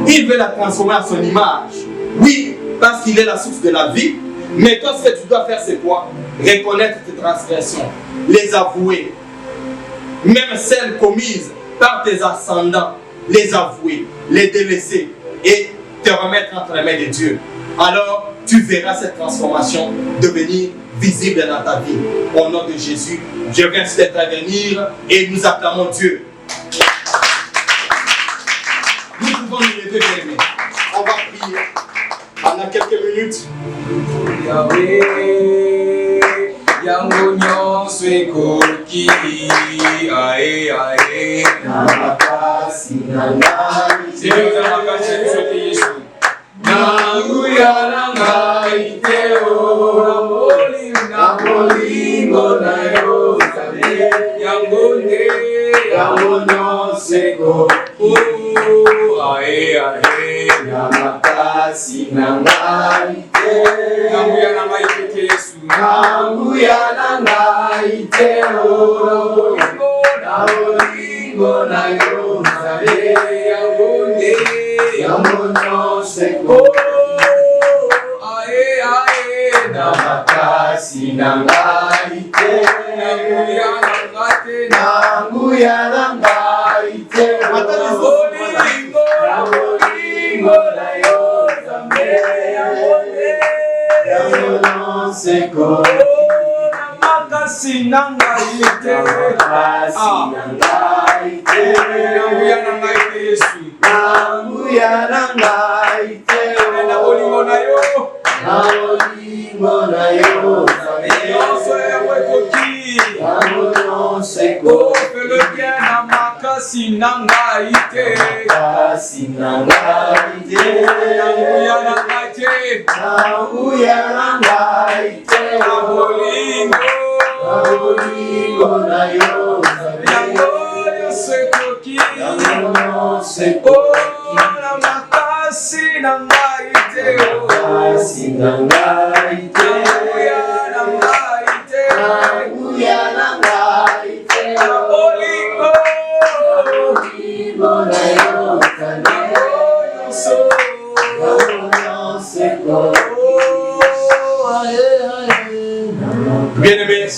Il veut la transformer à son image. Oui, parce qu'il est la source de la vie. Mais toi, ce que tu dois faire, c'est quoi? Reconnaître tes transgressions, les avouer. Même celles commises par tes ascendants, les avouer, les délaisser et te remettre entre les mains de Dieu. Alors, tu verras cette transformation devenir visible dans ta vie. Au nom de Jésus, je viens t'intervenir et nous acclamons Dieu. Nous pouvons nous lever, bien aimés. On va Pendant quelques minutes. Yahweh, yango nyonso ekoki, ae ae, na makasi na ngai. Seigneur, na makasi na biso te Yesu. Nanguya na ngai te o, na bolingo na yo Nzambe, yango nde, yango nyonso ekoki, ae ae, na makasi na ngai te. Nanguya na ngai te Yesu. Nanguya na ngai te o, na bolingo na yo Nzambe, yango nde, yango nyonso ekoki, ae ae, na makasi na ngai te. Nanguya na ngai te, nanguya na ngai te, na bolingo na yo Nzambe, yango nde, yango nyonso ekoki, na makasi na ngai te. Nanguya na ngai te Yesu. Nanguya na ngai te, na bolingo na yo, na bolingo na yo Nzambe, nyonso yango ekoki, yango nyonso ekoki, fais le bien na makasi na ngai te, makasi na ngai te. Nanguya na ngai te, nanguya na ngai te, na bolingo na yo Nzambe, yango nyonso ekoki, yango nyonso ekoki, na makasi na ngai te, makasi na ngai te, nanguya na ngai te, nanguya na ngai te, na bolingo na yo Nzambe, nyonso ekoki. Bien-aimés,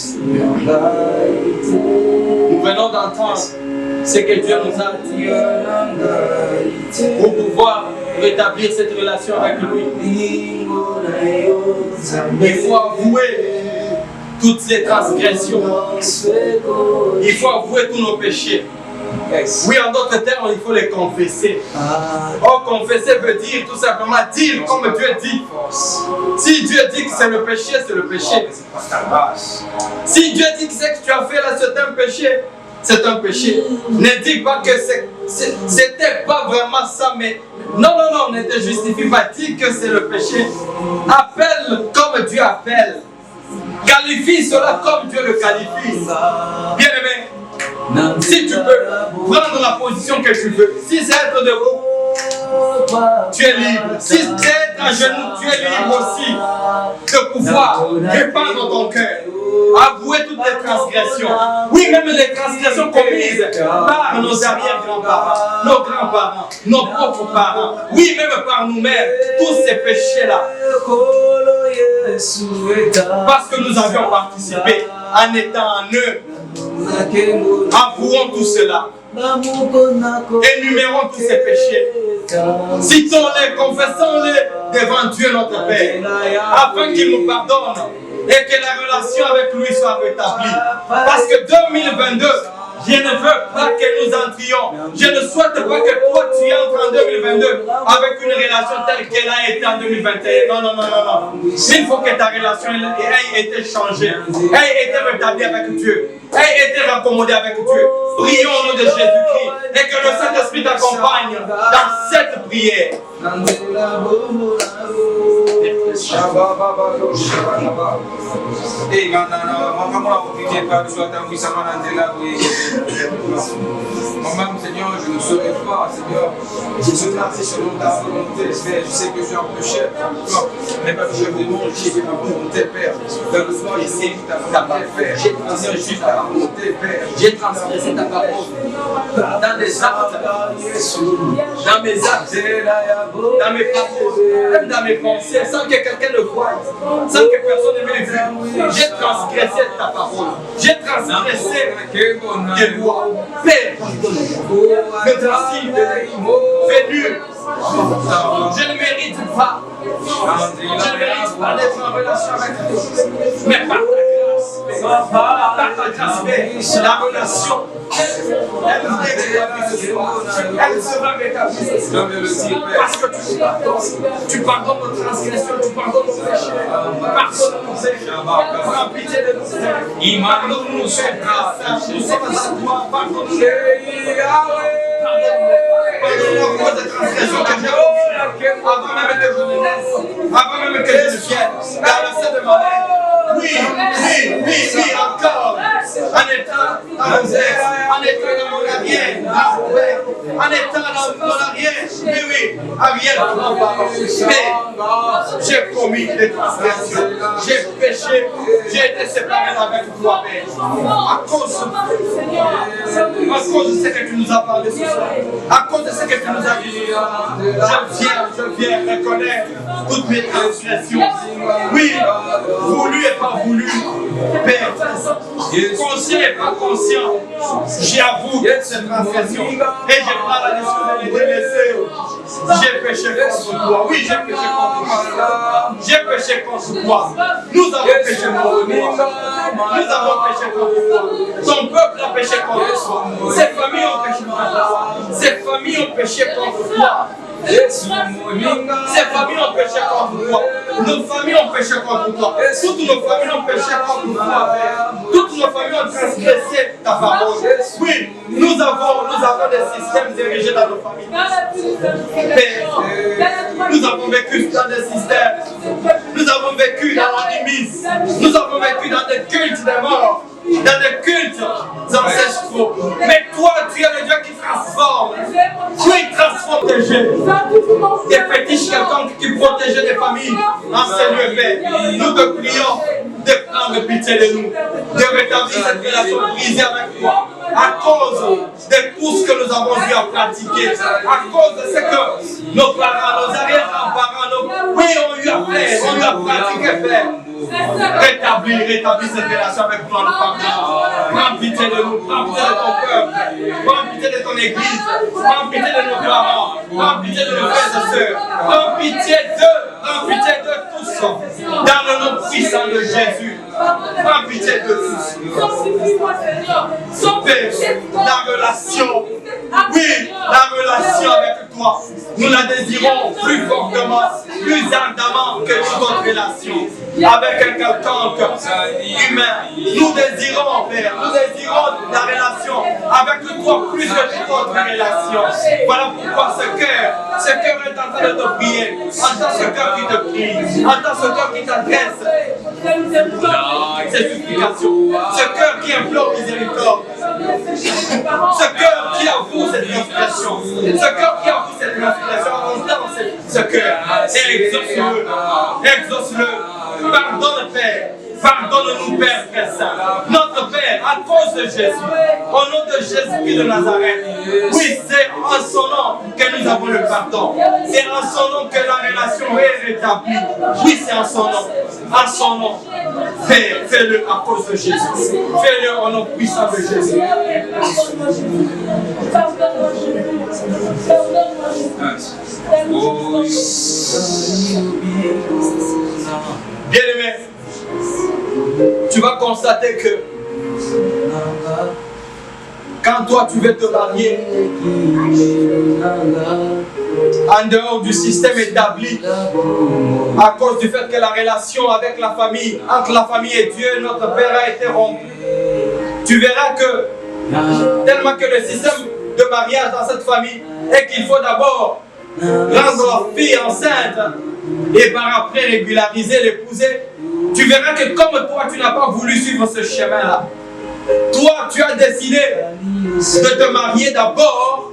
nous venons d'entendre ce que Dieu nous a dit pour pouvoir rétablir cette relation avec lui. Il faut avouer toutes les transgressions. Il faut avouer tous nos péchés. Oui, en d'autres termes, il faut les confesser. Or, confesser veut dire tout simplement dire comme Dieu dit. Si Dieu dit que c'est le péché, c'est le péché. Si Dieu dit que ce que tu as fait là, c'est un péché, c'est un péché. Ne dis pas que c'était pas vraiment ça, mais non, ne te justifie pas. Dis que c'est le péché. Appelle comme Dieu appelle. Qualifie cela comme Dieu le qualifie. Bien-aimé, si tu peux prendre la position que tu veux, si c'est être debout, tu es libre. Si c'est être à genoux, tu es libre aussi de pouvoir répandre ton cœur, avouer toutes les transgressions. Oui, même les transgressions commises par nos arrière-grands-parents, nos grands-parents, nos propres parents. Oui, même par nous-mêmes, tous ces péchés-là. Parce que nous avions participé en étant en eux. Avouons tout cela. Énumérons tous ces péchés. Citons-les, confessons-les devant Dieu notre Père, afin qu'il nous pardonne et que la relation avec lui soit rétablie. Parce que 2022, je ne veux pas que nous entrions. Je ne souhaite pas que toi tu entres en 2022 avec une relation telle qu'elle a été en 2021. Non. Il faut que ta relation ait été changée, ait été rétablie avec Dieu, ait été raccommodée avec Dieu. Prions au nom de Jésus-Christ et que le Saint-Esprit t'accompagne dans cette prière. Moi-même, Seigneur, je ne saurais pas, Seigneur. Je suis marché selon ta volonté, Père. Je sais que je suis un pécheur. Mais pas que je demande, j'ai ma volonté, Père. Dans le soir, ici, ta volonté, Père. J'ai transgressé ta volonté, Père. J'ai transgressé ta parole. Dans les actes, dans mes actes, dans mes paroles, même dans mes pensées, sans que quelqu'un le voie, sans que personne ne me le vue. J'ai transgressé ta parole. J'ai transgressé tes lois. Père, me voici venu. Je ne mérite pas. Je ne mérite pas d'être en relation avec toi. Mais par ta grâce, Père, la relation Elle va être rétablie ce soir. Elle sera rétablie ce soir. Parce que tu pardonnes. Tu pardonnes nos transgressions, tu pardonnes nos péchés. Pardonne nos péchés. Prends pitié de nous. Pardonne-nous, Père. Nous sommes à toi. Pardonne-nous. Pardonne-nous pour des transgressions que j'ai commises. Avant même que je ne naisse. Avant même que je ne vienne. Dans le sein de ma mère. Oui, encore. En étant dans nos airs, en étant dans mon arrière, en étant dans mon arrière, oui, arrière de mon parent. Mais j'ai commis des transgressions, j'ai péché, j'ai été séparé avec toi, Père. À cause de ce que tu nous as parlé ce soir, à cause de ce que tu nous as dit ce soir, je viens reconnaître toutes mes transgressions. Oui, voulu et pas voulu, Père, conscient et pas conscient, j'avoue cette transgression et je prends la décision de les délaisser. J'ai péché contre toi, oui, j'ai péché contre toi, j'ai péché contre toi, nous avons péché contre toi, nous avons péché contre toi, ton peuple a péché contre toi, ces familles ont péché contre toi, ces familles ont péché contre toi. Ces familles ont péché contre toi. Nos familles ont péché contre toi. Toutes nos familles ont péché contre toi, Père. Toutes nos familles ont transgressé ta parole. Oui, nous avons des systèmes dirigés dans nos familles. Père, nous avons vécu dans des systèmes. Nous avons vécu dans l'animisme. Nous avons vécu dans des cultes des morts. Dans des cultes ancestraux. Mais toi, tu es le Dieu qui transforme. Tu transformes tes jeux. Des fétiches quelconques qui protégeaient les familles en ces lieux, Père. Nous te prions de prendre pitié de nous, de rétablir cette relation brisée avec toi. À cause de tout ce que nous avons eu à pratiquer, à cause de ce que nos parents, nos arrière-grands-parents, oui, ont eu à faire, ont eu à pratiquer, faire. Rétablis cette relation avec toi, nos parents. Prends pitié de nous, prends pitié de ton peuple, prends pitié de ton église, prends pitié de nos parents, prends pitié de nos frères et sœurs, prends pitié de tous, dans le nom puissant de Jésus. Prends pitié de tous. Père, la relation, oui, la relation avec toi, nous la désirons plus fortement, plus ardemment que toute autre relation avec un quelconque humain. Nous désirons, Père, nous désirons la relation avec toi plus que toute autre relation. Voilà pourquoi ce cœur est en train de te prier, entends ce cœur qui te prie, entends ce cœur qui t'adresse ces supplications, ce cœur qui implore miséricorde, ce cœur qui avoue cette transgression, ce cœur qui avoue cette transgression, entends ce cœur et exauce-le. Pardonne, Père. Pardonne-nous, Père très saint. Notre Père, à cause de Jésus, au nom de Jésus-Christ de Nazareth, oui, c'est en son nom que nous avons le pardon. C'est en son nom que la relation est rétablie. Oui, c'est en son nom. En son nom. Père, fais-le à cause de Jésus. Fais-le au nom puissant de Jésus. Bien-aimé, tu vas constater que quand toi tu veux te marier, en dehors du système établi, à cause du fait que la relation avec la famille, entre la famille et Dieu, notre Père a été rompue, tu verras que tellement que le système de mariage dans cette famille est qu'il faut d'abord rendre la fille enceinte et par après régulariser, l'épouser. Tu verras que comme toi tu n'as pas voulu suivre ce chemin-là, toi tu as décidé de te marier d'abord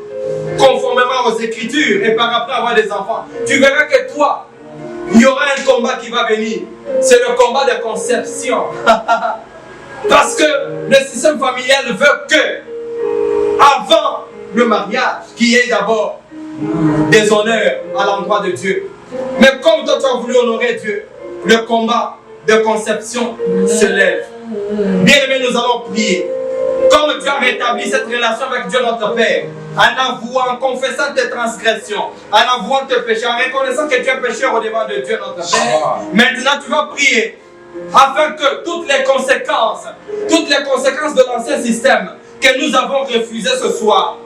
conformément aux Écritures et par après avoir des enfants. Tu verras que toi, il y aura un combat qui va venir. C'est le combat de conception. Parce que le système familial veut que, avant le mariage, qu'il y ait d'abord des honneurs à l'endroit de Dieu. Mais comme toi tu as voulu honorer Dieu, le combat de conception se lève. Bien-aimés, nous allons prier. Comme tu as rétabli cette relation avec Dieu notre Père, en avouant, en confessant tes transgressions, en avouant tes péchés, en reconnaissant que tu es pécheur au devant de Dieu notre Père. Maintenant tu vas prier afin que toutes les conséquences de l'ancien système que nous avons refusé ce soir,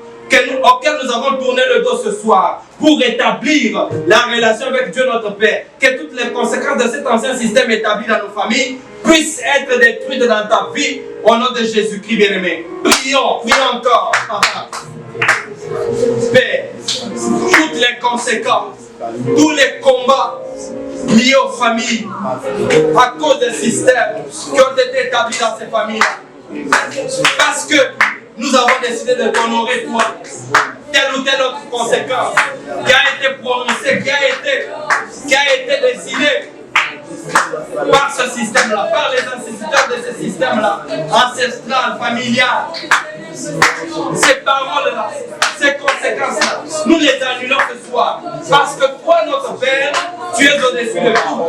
auquel nous avons tourné le dos ce soir, pour rétablir la relation avec Dieu notre Père, que toutes les conséquences de cet ancien système établi dans nos familles puissent être détruites dans ta vie, au nom de Jésus-Christ bien-aimé. Prions encore. Père, toutes les conséquences, tous les combats liés aux familles, à cause des systèmes qui ont été établis dans ces familles, parce que nous avons décidé de t'honorer toi, telle ou telle autre conséquence qui a été prononcée, qui a été décidée par ce système-là, par les instituteurs de ce système-là, ancestral, familial. Ces paroles-là, ces conséquences-là, nous les annulons ce soir. Parce que toi, notre Père, tu es au-dessus de tout,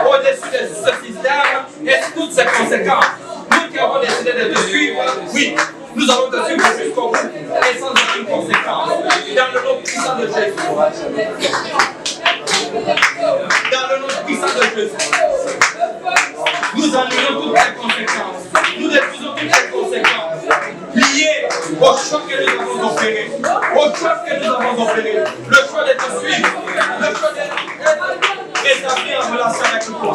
au-dessus de ce système et toutes ses conséquences. Nous qui avons décidé de te suivre, oui, nous allons te suivre jusqu'au bout et sans aucune conséquence. Dans le nom puissant de Jésus. Dans le nom puissant de Jésus. Nous annulons toutes les conséquences. Nous détruisons toutes les conséquences liées au choix que nous avons opéré. Au choix que nous avons opéré. Le choix de te suivre. Le choix de rétablir en relation avec toi.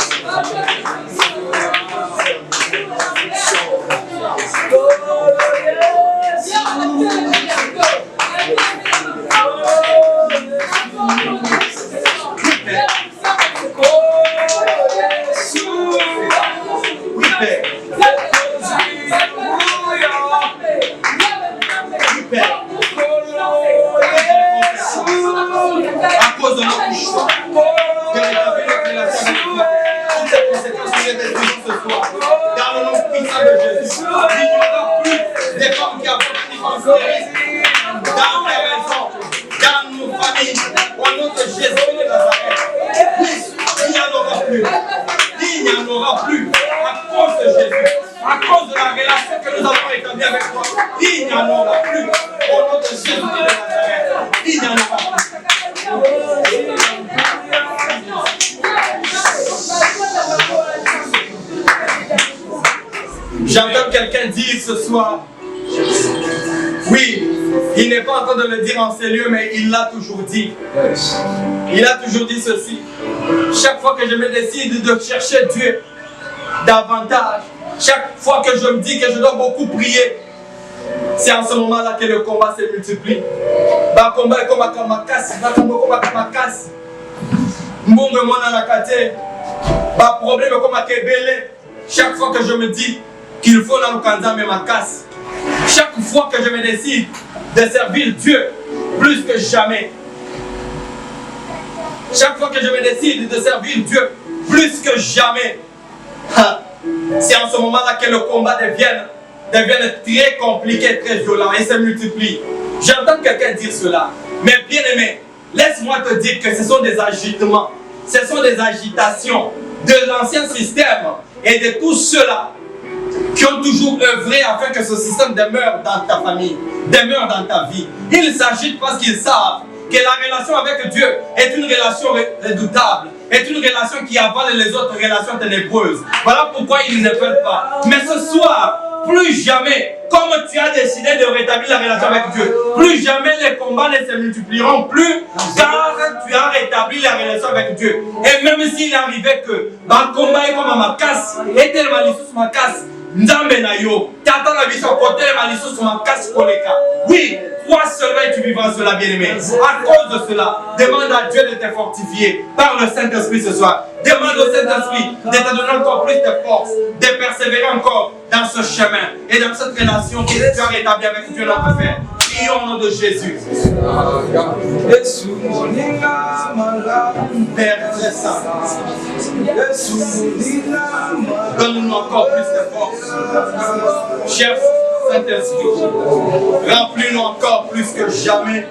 À cause de notre choix de rétablir notre relation avec toi, toutes ces conséquences sont détruites ce soir. Dans le nom puissant de Jésus, il n'y aura plus des femmes qui avons considéré dans tes raisons, dans nos familles, au nom de Jésus de Nazareth. Oui, il n'y en aura plus. Il n'y en aura plus à cause de Jésus, à cause de la relation que nous avons établie avec toi. Il n'y en aura plus au nom de Jésus de Nazareth. Il n'y en aura plus. J'entends quelqu'un dire ce soir, oui, il n'est pas en train de le dire en ces lieux, mais il l'a toujours dit. Il a toujours dit ceci. Chaque fois que je me décide de chercher Dieu davantage, chaque fois que je me dis que je dois beaucoup prier, c'est en ce moment-là que le combat se multiplie. Le combat est comme un kamakasi, problème est comme un kebele. Chaque fois que je me dis qu'il faut dans le kanza mais ma casse, chaque fois que je me décide de servir Dieu plus que jamais, chaque fois que je me décide de servir Dieu plus que jamais, c'est en ce moment-là que le combat devient très compliqué, très violent et se multiplie. J'entends quelqu'un dire cela, mais bien aimé, laisse-moi te dire que ce sont des agitements, ce sont des agitations de l'ancien système et de tous ceux-là qui ont toujours œuvré afin que ce système demeure dans ta famille, demeure dans ta vie. Ils s'agitent parce qu'ils savent que la relation avec Dieu est une relation redoutable, est une relation qui avale les autres relations ténébreuses. Voilà pourquoi ils ne veulent pas. Mais ce soir, plus jamais, comme tu as décidé de rétablir la relation avec Dieu, plus jamais les combats ne se multiplieront plus, car tu as rétabli la relation avec Dieu. Et même s'il arrivait que ma combat est comme ma casse, et tel malissous ma casse, Nzambe na yo, t'attends la vie sur côté, malissous ma casse koleka. Oui, toi seulement tu vivras cela, bien-aimé. À cause de cela, demande à Dieu de te fortifier par le Saint-Esprit ce soir. Demande au Saint-Esprit de te donner encore plus de force, de persévérer encore dans ce chemin et dans cette relation que tu as rétablie avec Dieu notre Père. Prions au nom de Jésus. Père très saint, donne-nous encore plus de force. Cher Saint-Esprit, remplis-nous encore plus que jamais.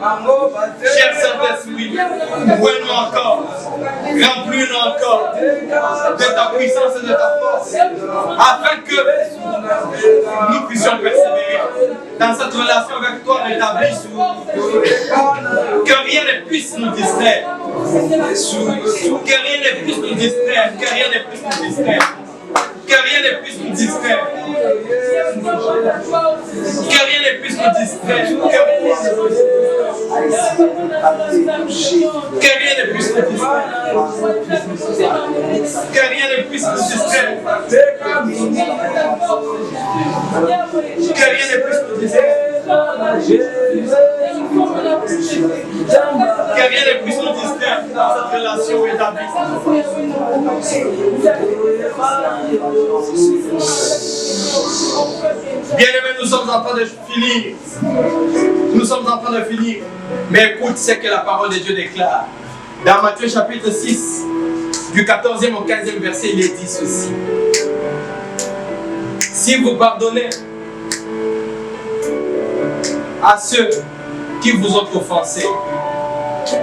Cher Saint-Esprit, ouvre-nous encore, remplis-nous encore de ta puissance et de ta force, afin que nous puissions persévérer dans cette relation avec toi rétablie, que rien ne puisse nous distraire, que rien ne puisse nous distraire, que rien ne puisse nous distraire. Que Que rien ne puisse nous distraire. Que rien ne puisse nous distraire. Que rien ne puisse nous distraire. Que rien ne puisse nous distraire. Que rien ne puisse nous distraire. Que rien ne puisse nous distraire dans cette relation établie. Bien-aimés, nous sommes en train de finir. Nous sommes en train de finir. Mais écoute ce que la parole de Dieu déclare. Dans Matthieu chapitre 6, du 14e au 15e verset, il est dit ceci. Si vous pardonnez à ceux qui vous ont offensé,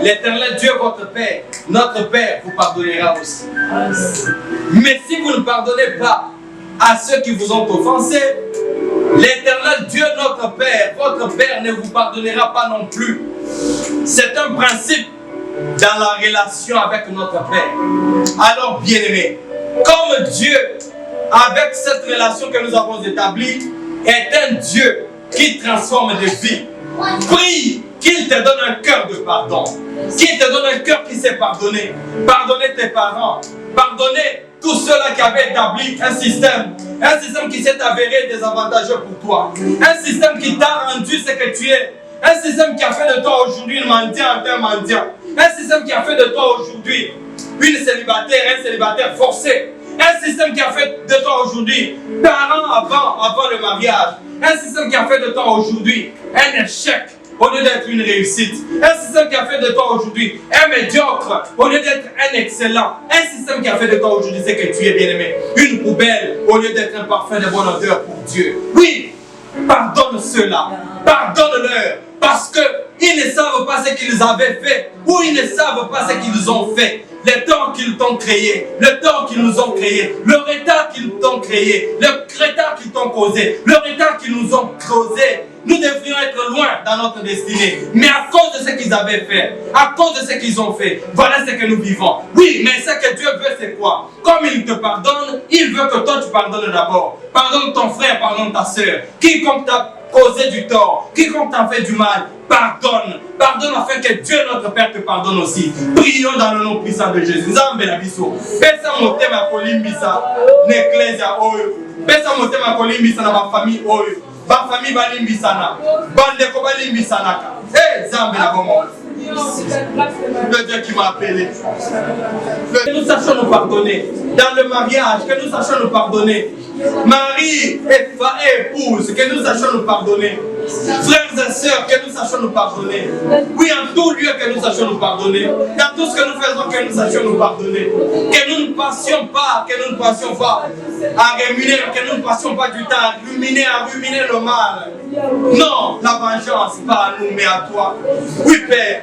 l'Éternel Dieu, votre Père, notre Père, vous pardonnera aussi. Mais si vous ne pardonnez pas à ceux qui vous ont offensé, l'Éternel Dieu, notre Père, votre Père ne vous pardonnera pas non plus. C'est un principe dans la relation avec notre Père. Alors, bien-aimés, comme Dieu, avec cette relation que nous avons établie, est un Dieu qui transforme des vies, prie qu'il te donne un cœur de pardon, qu'il te donne un cœur qui sait pardonner. Pardonner tes parents, pardonner tous ceux-là qui avaient établi un système qui s'est avéré désavantageux pour toi, un système qui t'a rendu ce que tu es, un système qui a fait de toi aujourd'hui une mendiante, un mendiant, un système qui a fait de toi aujourd'hui une célibataire, un célibataire forcé, un système qui a fait de toi aujourd'hui parent avant le mariage, un système qui a fait de toi aujourd'hui un échec au lieu d'être une réussite, un système qui a fait de toi aujourd'hui un médiocre au lieu d'être un excellent, un système qui a fait de toi aujourd'hui ce que tu es, bien-aimé, une poubelle au lieu d'être un parfum de bonne odeur pour Dieu. Oui, pardonne ceux-là, pardonne-leur, parce qu'ils ne savent pas ce qu'ils avaient fait ou ils ne savent pas ce qu'ils ont fait. Le temps qu'ils t'ont créé, le temps qu'ils nous ont créé, le retard qu'ils t'ont créé, le retard qu'ils t'ont causé, le retard qu'ils nous ont causé. Nous devrions être loin dans notre destinée. Mais à cause de ce qu'ils avaient fait, à cause de ce qu'ils ont fait, voilà ce que nous vivons. Oui, mais ce que Dieu veut, c'est quoi? Comme il te pardonne, il veut que toi tu pardonnes d'abord. Pardonne ton frère, pardonne ta soeur. Quiconque t'a causé du tort, quiconque t'a fait du mal, pardonne. Pardonne afin que Dieu notre Père te pardonne aussi. Prions dans le nom puissant de Jésus. Nzambe na biso. Pesa motema kolimbisa na ecclesia oyo. Pesa motema kolimbisa na ba famille oyo. Ba famille balimbisana. Bandeko balimbisanaka. Nzambe na bomo. Le Dieu qui m'a appelé. Que nous sachions nous pardonner. Dans le mariage, que nous sachions nous pardonner. Mari et épouse, que nous sachions nous pardonner. Frères et sœurs, que nous sachions nous pardonner. Oui, en tout lieu, que nous sachions nous pardonner. Dans tout ce que nous faisons, que nous sachions nous pardonner. Que nous ne passions pas, à rémunérer, que nous ne passions pas du temps à ruminer le mal. Non, la vengeance, pas à nous, mais à toi. Oui, Père,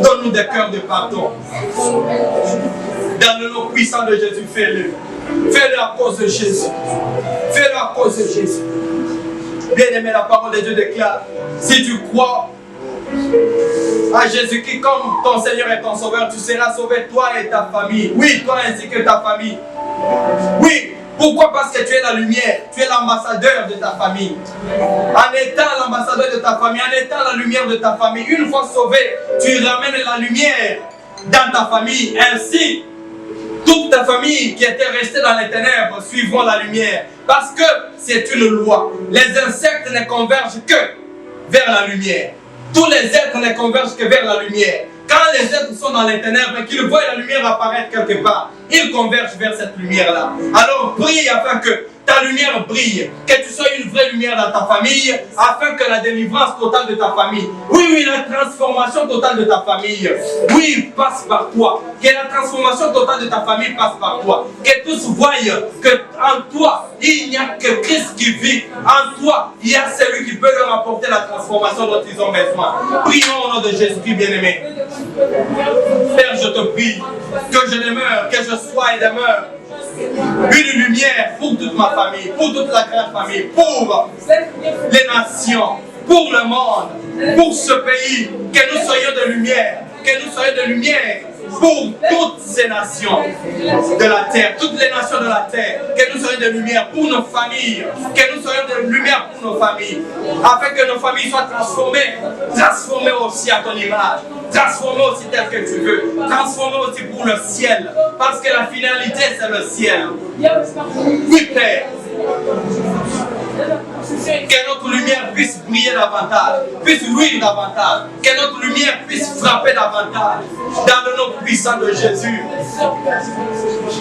donne-nous des cœurs de pardon. Dans le nom puissant de Jésus, fais-le. Fais-le à cause de Jésus. Fais-le à cause de Jésus. Bien-aimé, la parole de Dieu déclare, si tu crois à Jésus-Christ comme ton Seigneur et ton Sauveur, tu seras sauvé, toi et ta famille. Oui, toi ainsi que ta famille. Oui, pourquoi? Parce que tu es la lumière, tu es l'ambassadeur de ta famille. En étant l'ambassadeur de ta famille, en étant la lumière de ta famille, une fois sauvé, tu ramènes la lumière dans ta famille. Ainsi, toute ta famille qui était restée dans les ténèbres suivront la lumière. Parce que c'est une loi. Les insectes ne convergent que vers la lumière. Tous les êtres ne convergent que vers la lumière. Quand les êtres sont dans les ténèbres et qu'ils voient la lumière apparaître quelque part, ils convergent vers cette lumière-là. Alors prie afin que ta lumière brille, que tu sois une vraie lumière dans ta famille, afin que la délivrance totale de ta famille, oui, la transformation totale de ta famille, oui, passe par toi. Que la transformation totale de ta famille passe par toi. Que tous voient qu'en toi, il n'y a que Christ qui vit. En toi, il y a celui qui peut leur apporter la transformation dont ils ont besoin. Prions au nom de Jésus-Christ, bien-aimé. Père, je te prie que je demeure, que je sois et demeure une lumière pour toute ma famille, pour toute la grande famille, pour les nations, pour le monde, pour ce pays, que nous soyons de lumière, que nous soyons de lumière pour toutes ces nations de la terre, toutes les nations de la terre, que nous soyons de lumière pour nos familles, que nous soyons de lumière pour nos familles, afin que nos familles soient transformées aussi à ton image, transformées aussi tel que tu veux, transformées aussi pour le ciel, parce que la finalité c'est le ciel. Oui, Père. Que notre lumière puisse briller davantage, puisse luire davantage, que notre lumière puisse frapper davantage dans le nom puissant de Jésus.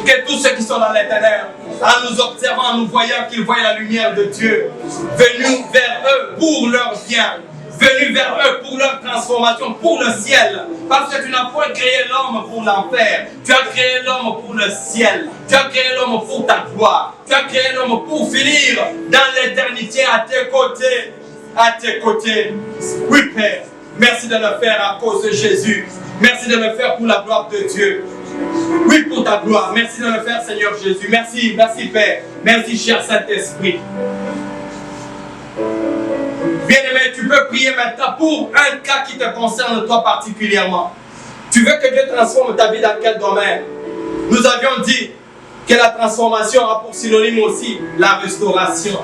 Que tous ceux qui sont dans les ténèbres, en nous observant, en nous voyant, qu'ils voient la lumière de Dieu venue vers eux pour leur bien, venue vers eux pour leur transformation, pour le ciel. Parce que tu n'as pas créé l'homme pour l'enfer, tu as créé l'homme pour le ciel, tu as créé l'homme pour ta gloire, tu as créé l'homme pour finir dans l'éternité à tes côtés, à tes côtés. Oui, Père, merci de le faire à cause de Jésus, merci de le faire pour la gloire de Dieu. Oui, pour ta gloire, merci de le faire, Seigneur Jésus. Merci, merci Père, merci cher Saint-Esprit. Bien-aimé, tu peux prier maintenant pour un cas qui te concerne toi particulièrement. Tu veux que Dieu transforme ta vie dans quel domaine? Nous avions dit que la transformation a pour synonyme aussi la restauration.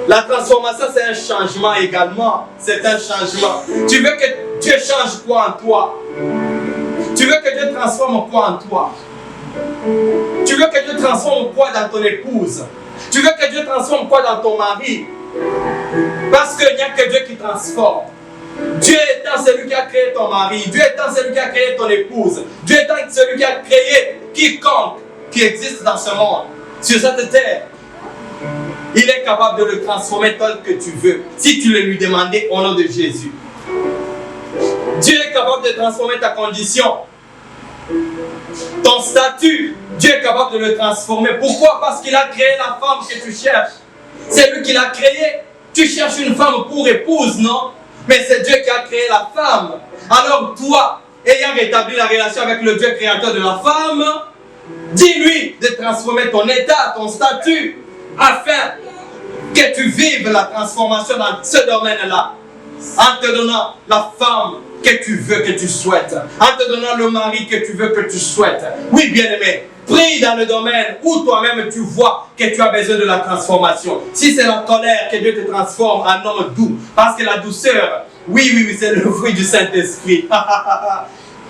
La transformation, c'est un changement également. C'est un changement. Tu veux que Dieu change quoi en toi? Tu veux que Dieu transforme quoi en toi? Tu veux que Dieu transforme quoi dans ton épouse? Tu veux que Dieu transforme quoi dans ton mari? Parce qu'il n'y a que Dieu qui transforme. Dieu étant celui qui a créé ton mari, Dieu étant celui qui a créé ton épouse, Dieu étant celui qui a créé quiconque qui existe dans ce monde, sur cette terre, il est capable de le transformer tel que tu veux, si tu le lui demandais au nom de Jésus. Dieu est capable de transformer ta condition, ton statut. Dieu est capable de le transformer. Pourquoi? Parce qu'il a créé la femme que tu cherches. C'est lui qui l'a créé. Tu cherches une femme pour épouse, non? Mais c'est Dieu qui a créé la femme. Alors toi, ayant rétabli la relation avec le Dieu créateur de la femme, dis-lui de transformer ton état, ton statut, afin que tu vives la transformation dans ce domaine-là, en te donnant la femme que tu veux, que tu souhaites, en te donnant le mari que tu veux, que tu souhaites. Oui, bien-aimé, prie dans le domaine où toi-même tu vois que tu as besoin de la transformation. Si c'est la colère, que Dieu te transforme en homme doux, parce que la douceur, oui, c'est le fruit du Saint-Esprit.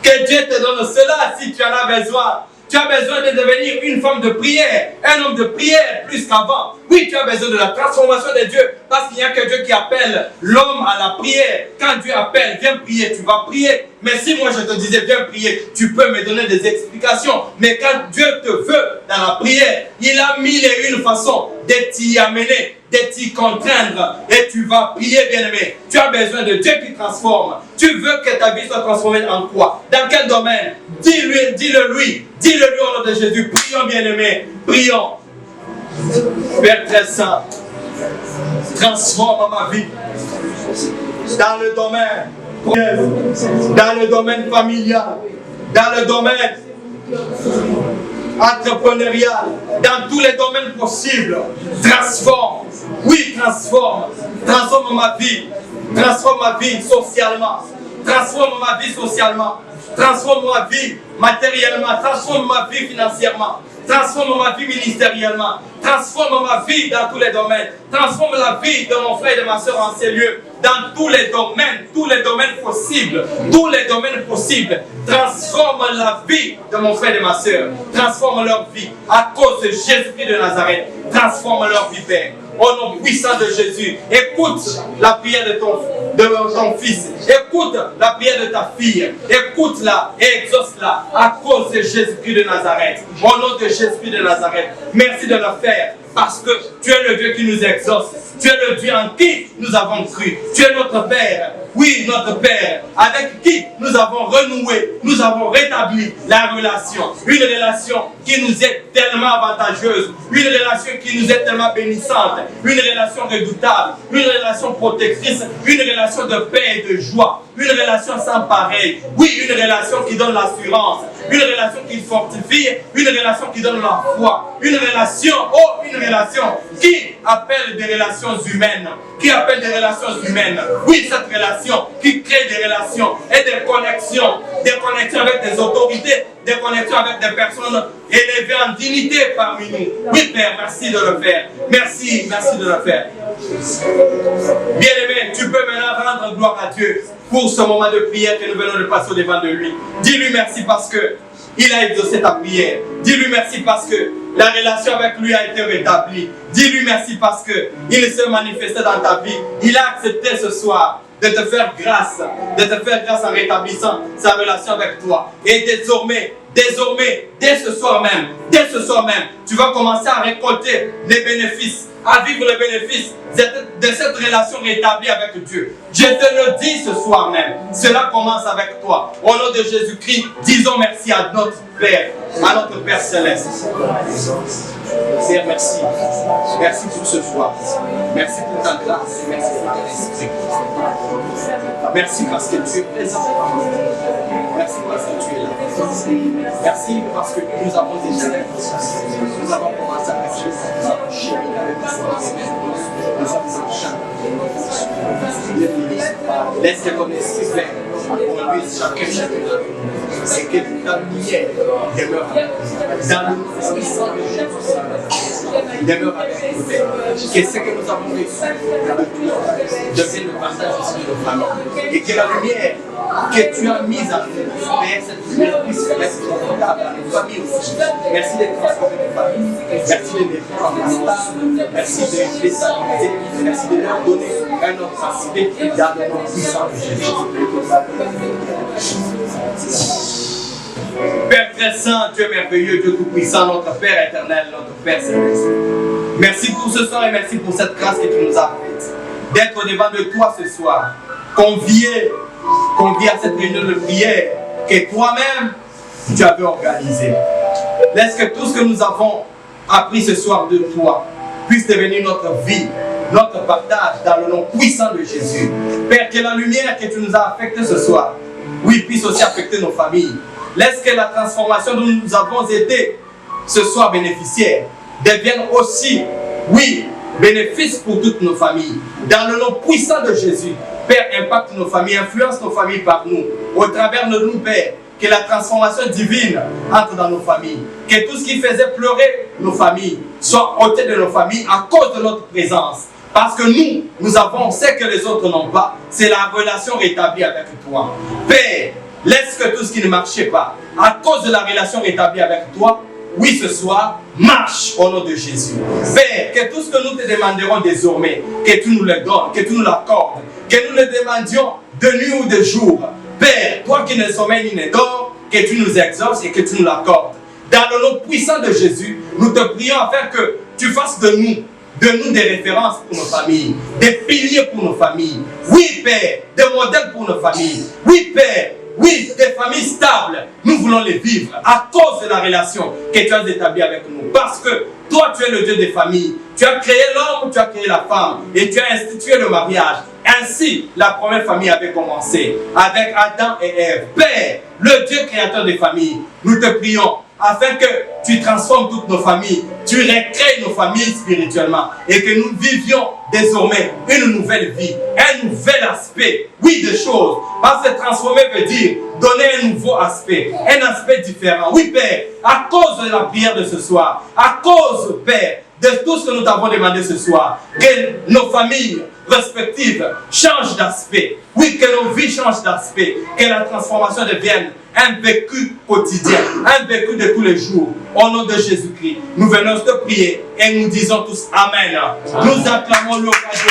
Que Dieu te donne cela si tu en as besoin. Tu as besoin de devenir une femme de prière, un homme de prière plus qu'avant. Oui, tu as besoin de la transformation de Dieu, parce qu'il n'y a que Dieu qui appelle l'homme à la prière. Quand Dieu appelle, viens prier, tu vas prier. Mais si moi je te disais viens prier, tu peux me donner des explications. Mais quand Dieu te veut dans la prière, il a mille et une façons de t'y amener, de t'y contraindre. Et tu vas prier, bien-aimé. Tu as besoin de Dieu qui transforme. Tu veux que ta vie soit transformée en quoi? Dans quel domaine? Dis-le lui au nom de Jésus. Prions, bien-aimé. Prions. Père très saint, transforme ma vie dans le domaine, dans le domaine familial, dans le domaine entrepreneurial, dans tous les domaines possibles. Transforme, oui, transforme ma vie socialement, transforme ma vie socialement, transforme ma vie matériellement, transforme ma vie financièrement, transforme ma vie ministériellement, transforme ma vie dans tous les domaines, transforme la vie de mon frère et de ma soeur en ces lieux, dans tous les domaines possibles, transforme la vie de mon frère et de ma soeur, transforme leur vie à cause de Jésus-Christ de Nazareth, transforme leur vie, Père. Au nom puissant de Jésus, écoute la prière de ton fils, écoute la prière de ta fille, écoute-la et exauce-la à cause de Jésus-Christ de Nazareth. Au nom de Jésus-Christ de Nazareth, merci de le faire parce que tu es le Dieu qui nous exauce, tu es le Dieu en qui nous avons cru, tu es notre Père, oui, notre Père, avec qui nous avons renoué, nous avons rétabli la relation, une relation qui nous est tellement avantageuse, une relation qui nous est tellement bénissante, une relation redoutable, une relation protectrice, une relation de paix et de joie, une relation sans pareil, oui, une relation qui donne l'assurance, une relation qui fortifie, une relation qui donne la foi, une relation qui appelle des relations humaines, Oui, cette relation qui crée des relations et des connexions avec des autorités, des connexions avec des personnes élevées en dignité parmi nous. Oui, Père, merci de le faire. Merci de le faire. Bien-aimé, tu peux maintenant rendre gloire à Dieu pour ce moment de prière que nous venons de passer au devant de lui. Dis-lui merci parce que il a exaucé ta prière. Dis-lui merci parce que la relation avec lui a été rétablie. Dis-lui merci parce que il s'est manifesté dans ta vie. Il a accepté ce soir de te faire grâce en rétablissant sa relation avec toi. Et désormais, dès ce soir même, tu vas commencer à récolter les bénéfices, à vivre les bénéfices de cette relation rétablie avec Dieu. Je te le dis ce soir même, cela commence avec toi. Au nom de Jésus-Christ, disons merci à notre Père Céleste. Père, merci. Merci pour ce soir. Merci pour ta grâce. Merci pour ton esprit. Merci parce que tu es présent. Merci parce que tu es là. Merci parce que nous avons déjà nous avons commencé à réfléchir. Nous avons cheminé avec nous. Nous sommes en champ. Laisse que ton esprit fait conduise chacun de nous. Et que ta lumière demeure dans le puissant de Jésus. Demeure avec nous. Que ce que nous avons reçu devienne le partage aussi de nos familles. Et que la lumière que tu as mise à nous, Père, cette lumière puisse être confortable à nos familles aussi. Merci de transformer nos familles. Merci de les faire en stable. Merci de les stabiliser. Merci de leur donner un autre aspect dans le nom puissant de Jésus. Père très saint, Dieu merveilleux, Dieu tout-puissant, notre Père éternel, notre Père céleste. Merci pour ce soir et merci pour cette grâce que tu nous as faite. D'être au devant de toi ce soir, convié à cette réunion de prière que toi-même tu avais organisée. Laisse que tout ce que nous avons appris ce soir de toi puisse devenir notre vie, notre partage dans le nom puissant de Jésus. Père, que la lumière que tu nous as affectée ce soir, oui, puisse aussi affecter nos familles. Laisse que la transformation dont nous avons été ce soir bénéficiaires devienne aussi, oui, bénéfice pour toutes nos familles. Dans le nom puissant de Jésus, Père, impacte nos familles, influence nos familles par nous, au travers de nous, Père. Que la transformation divine entre dans nos familles. Que tout ce qui faisait pleurer nos familles soit ôté de nos familles à cause de notre présence. Parce que nous avons ce que les autres n'ont pas, c'est la relation rétablie avec toi. Père, laisse que tout ce qui ne marchait pas, à cause de la relation rétablie avec toi, oui, ce soir, marche au nom de Jésus. Père, que tout ce que nous te demanderons désormais, que tu nous le donnes, que tu nous l'accordes, que nous le demandions de nuit ou de jour. Père, toi qui ne sommeilles ni ne dors, que tu nous exauces et que tu nous l'accordes. Dans le nom puissant de Jésus, nous te prions afin que tu fasses de nous des références pour nos familles, des piliers pour nos familles. Oui, Père, des modèles pour nos familles. Oui, Père, oui, des familles stables. Nous voulons les vivre à cause de la relation que tu as établie avec nous. Parce que toi, tu es le Dieu des familles. Tu as créé l'homme, tu as créé la femme et tu as institué le mariage. Ainsi, la première famille avait commencé avec Adam et Ève. Père, le Dieu créateur des familles, nous te prions afin que tu transformes toutes nos familles, tu recrées nos familles spirituellement et que nous vivions désormais une nouvelle vie, un nouvel aspect, oui, des choses. Parce que transformer veut dire donner un nouveau aspect, un aspect différent. Oui, Père, à cause de la prière de ce soir, à cause, Père, de tout ce que nous t'avons demandé ce soir, que nos familles respectives changent d'aspect. Oui, que nos vies changent d'aspect, que la transformation devienne un vécu quotidien, un vécu de tous les jours. Au nom de Jésus-Christ, nous venons te prier et nous disons tous Amen. Nous acclamons le roi de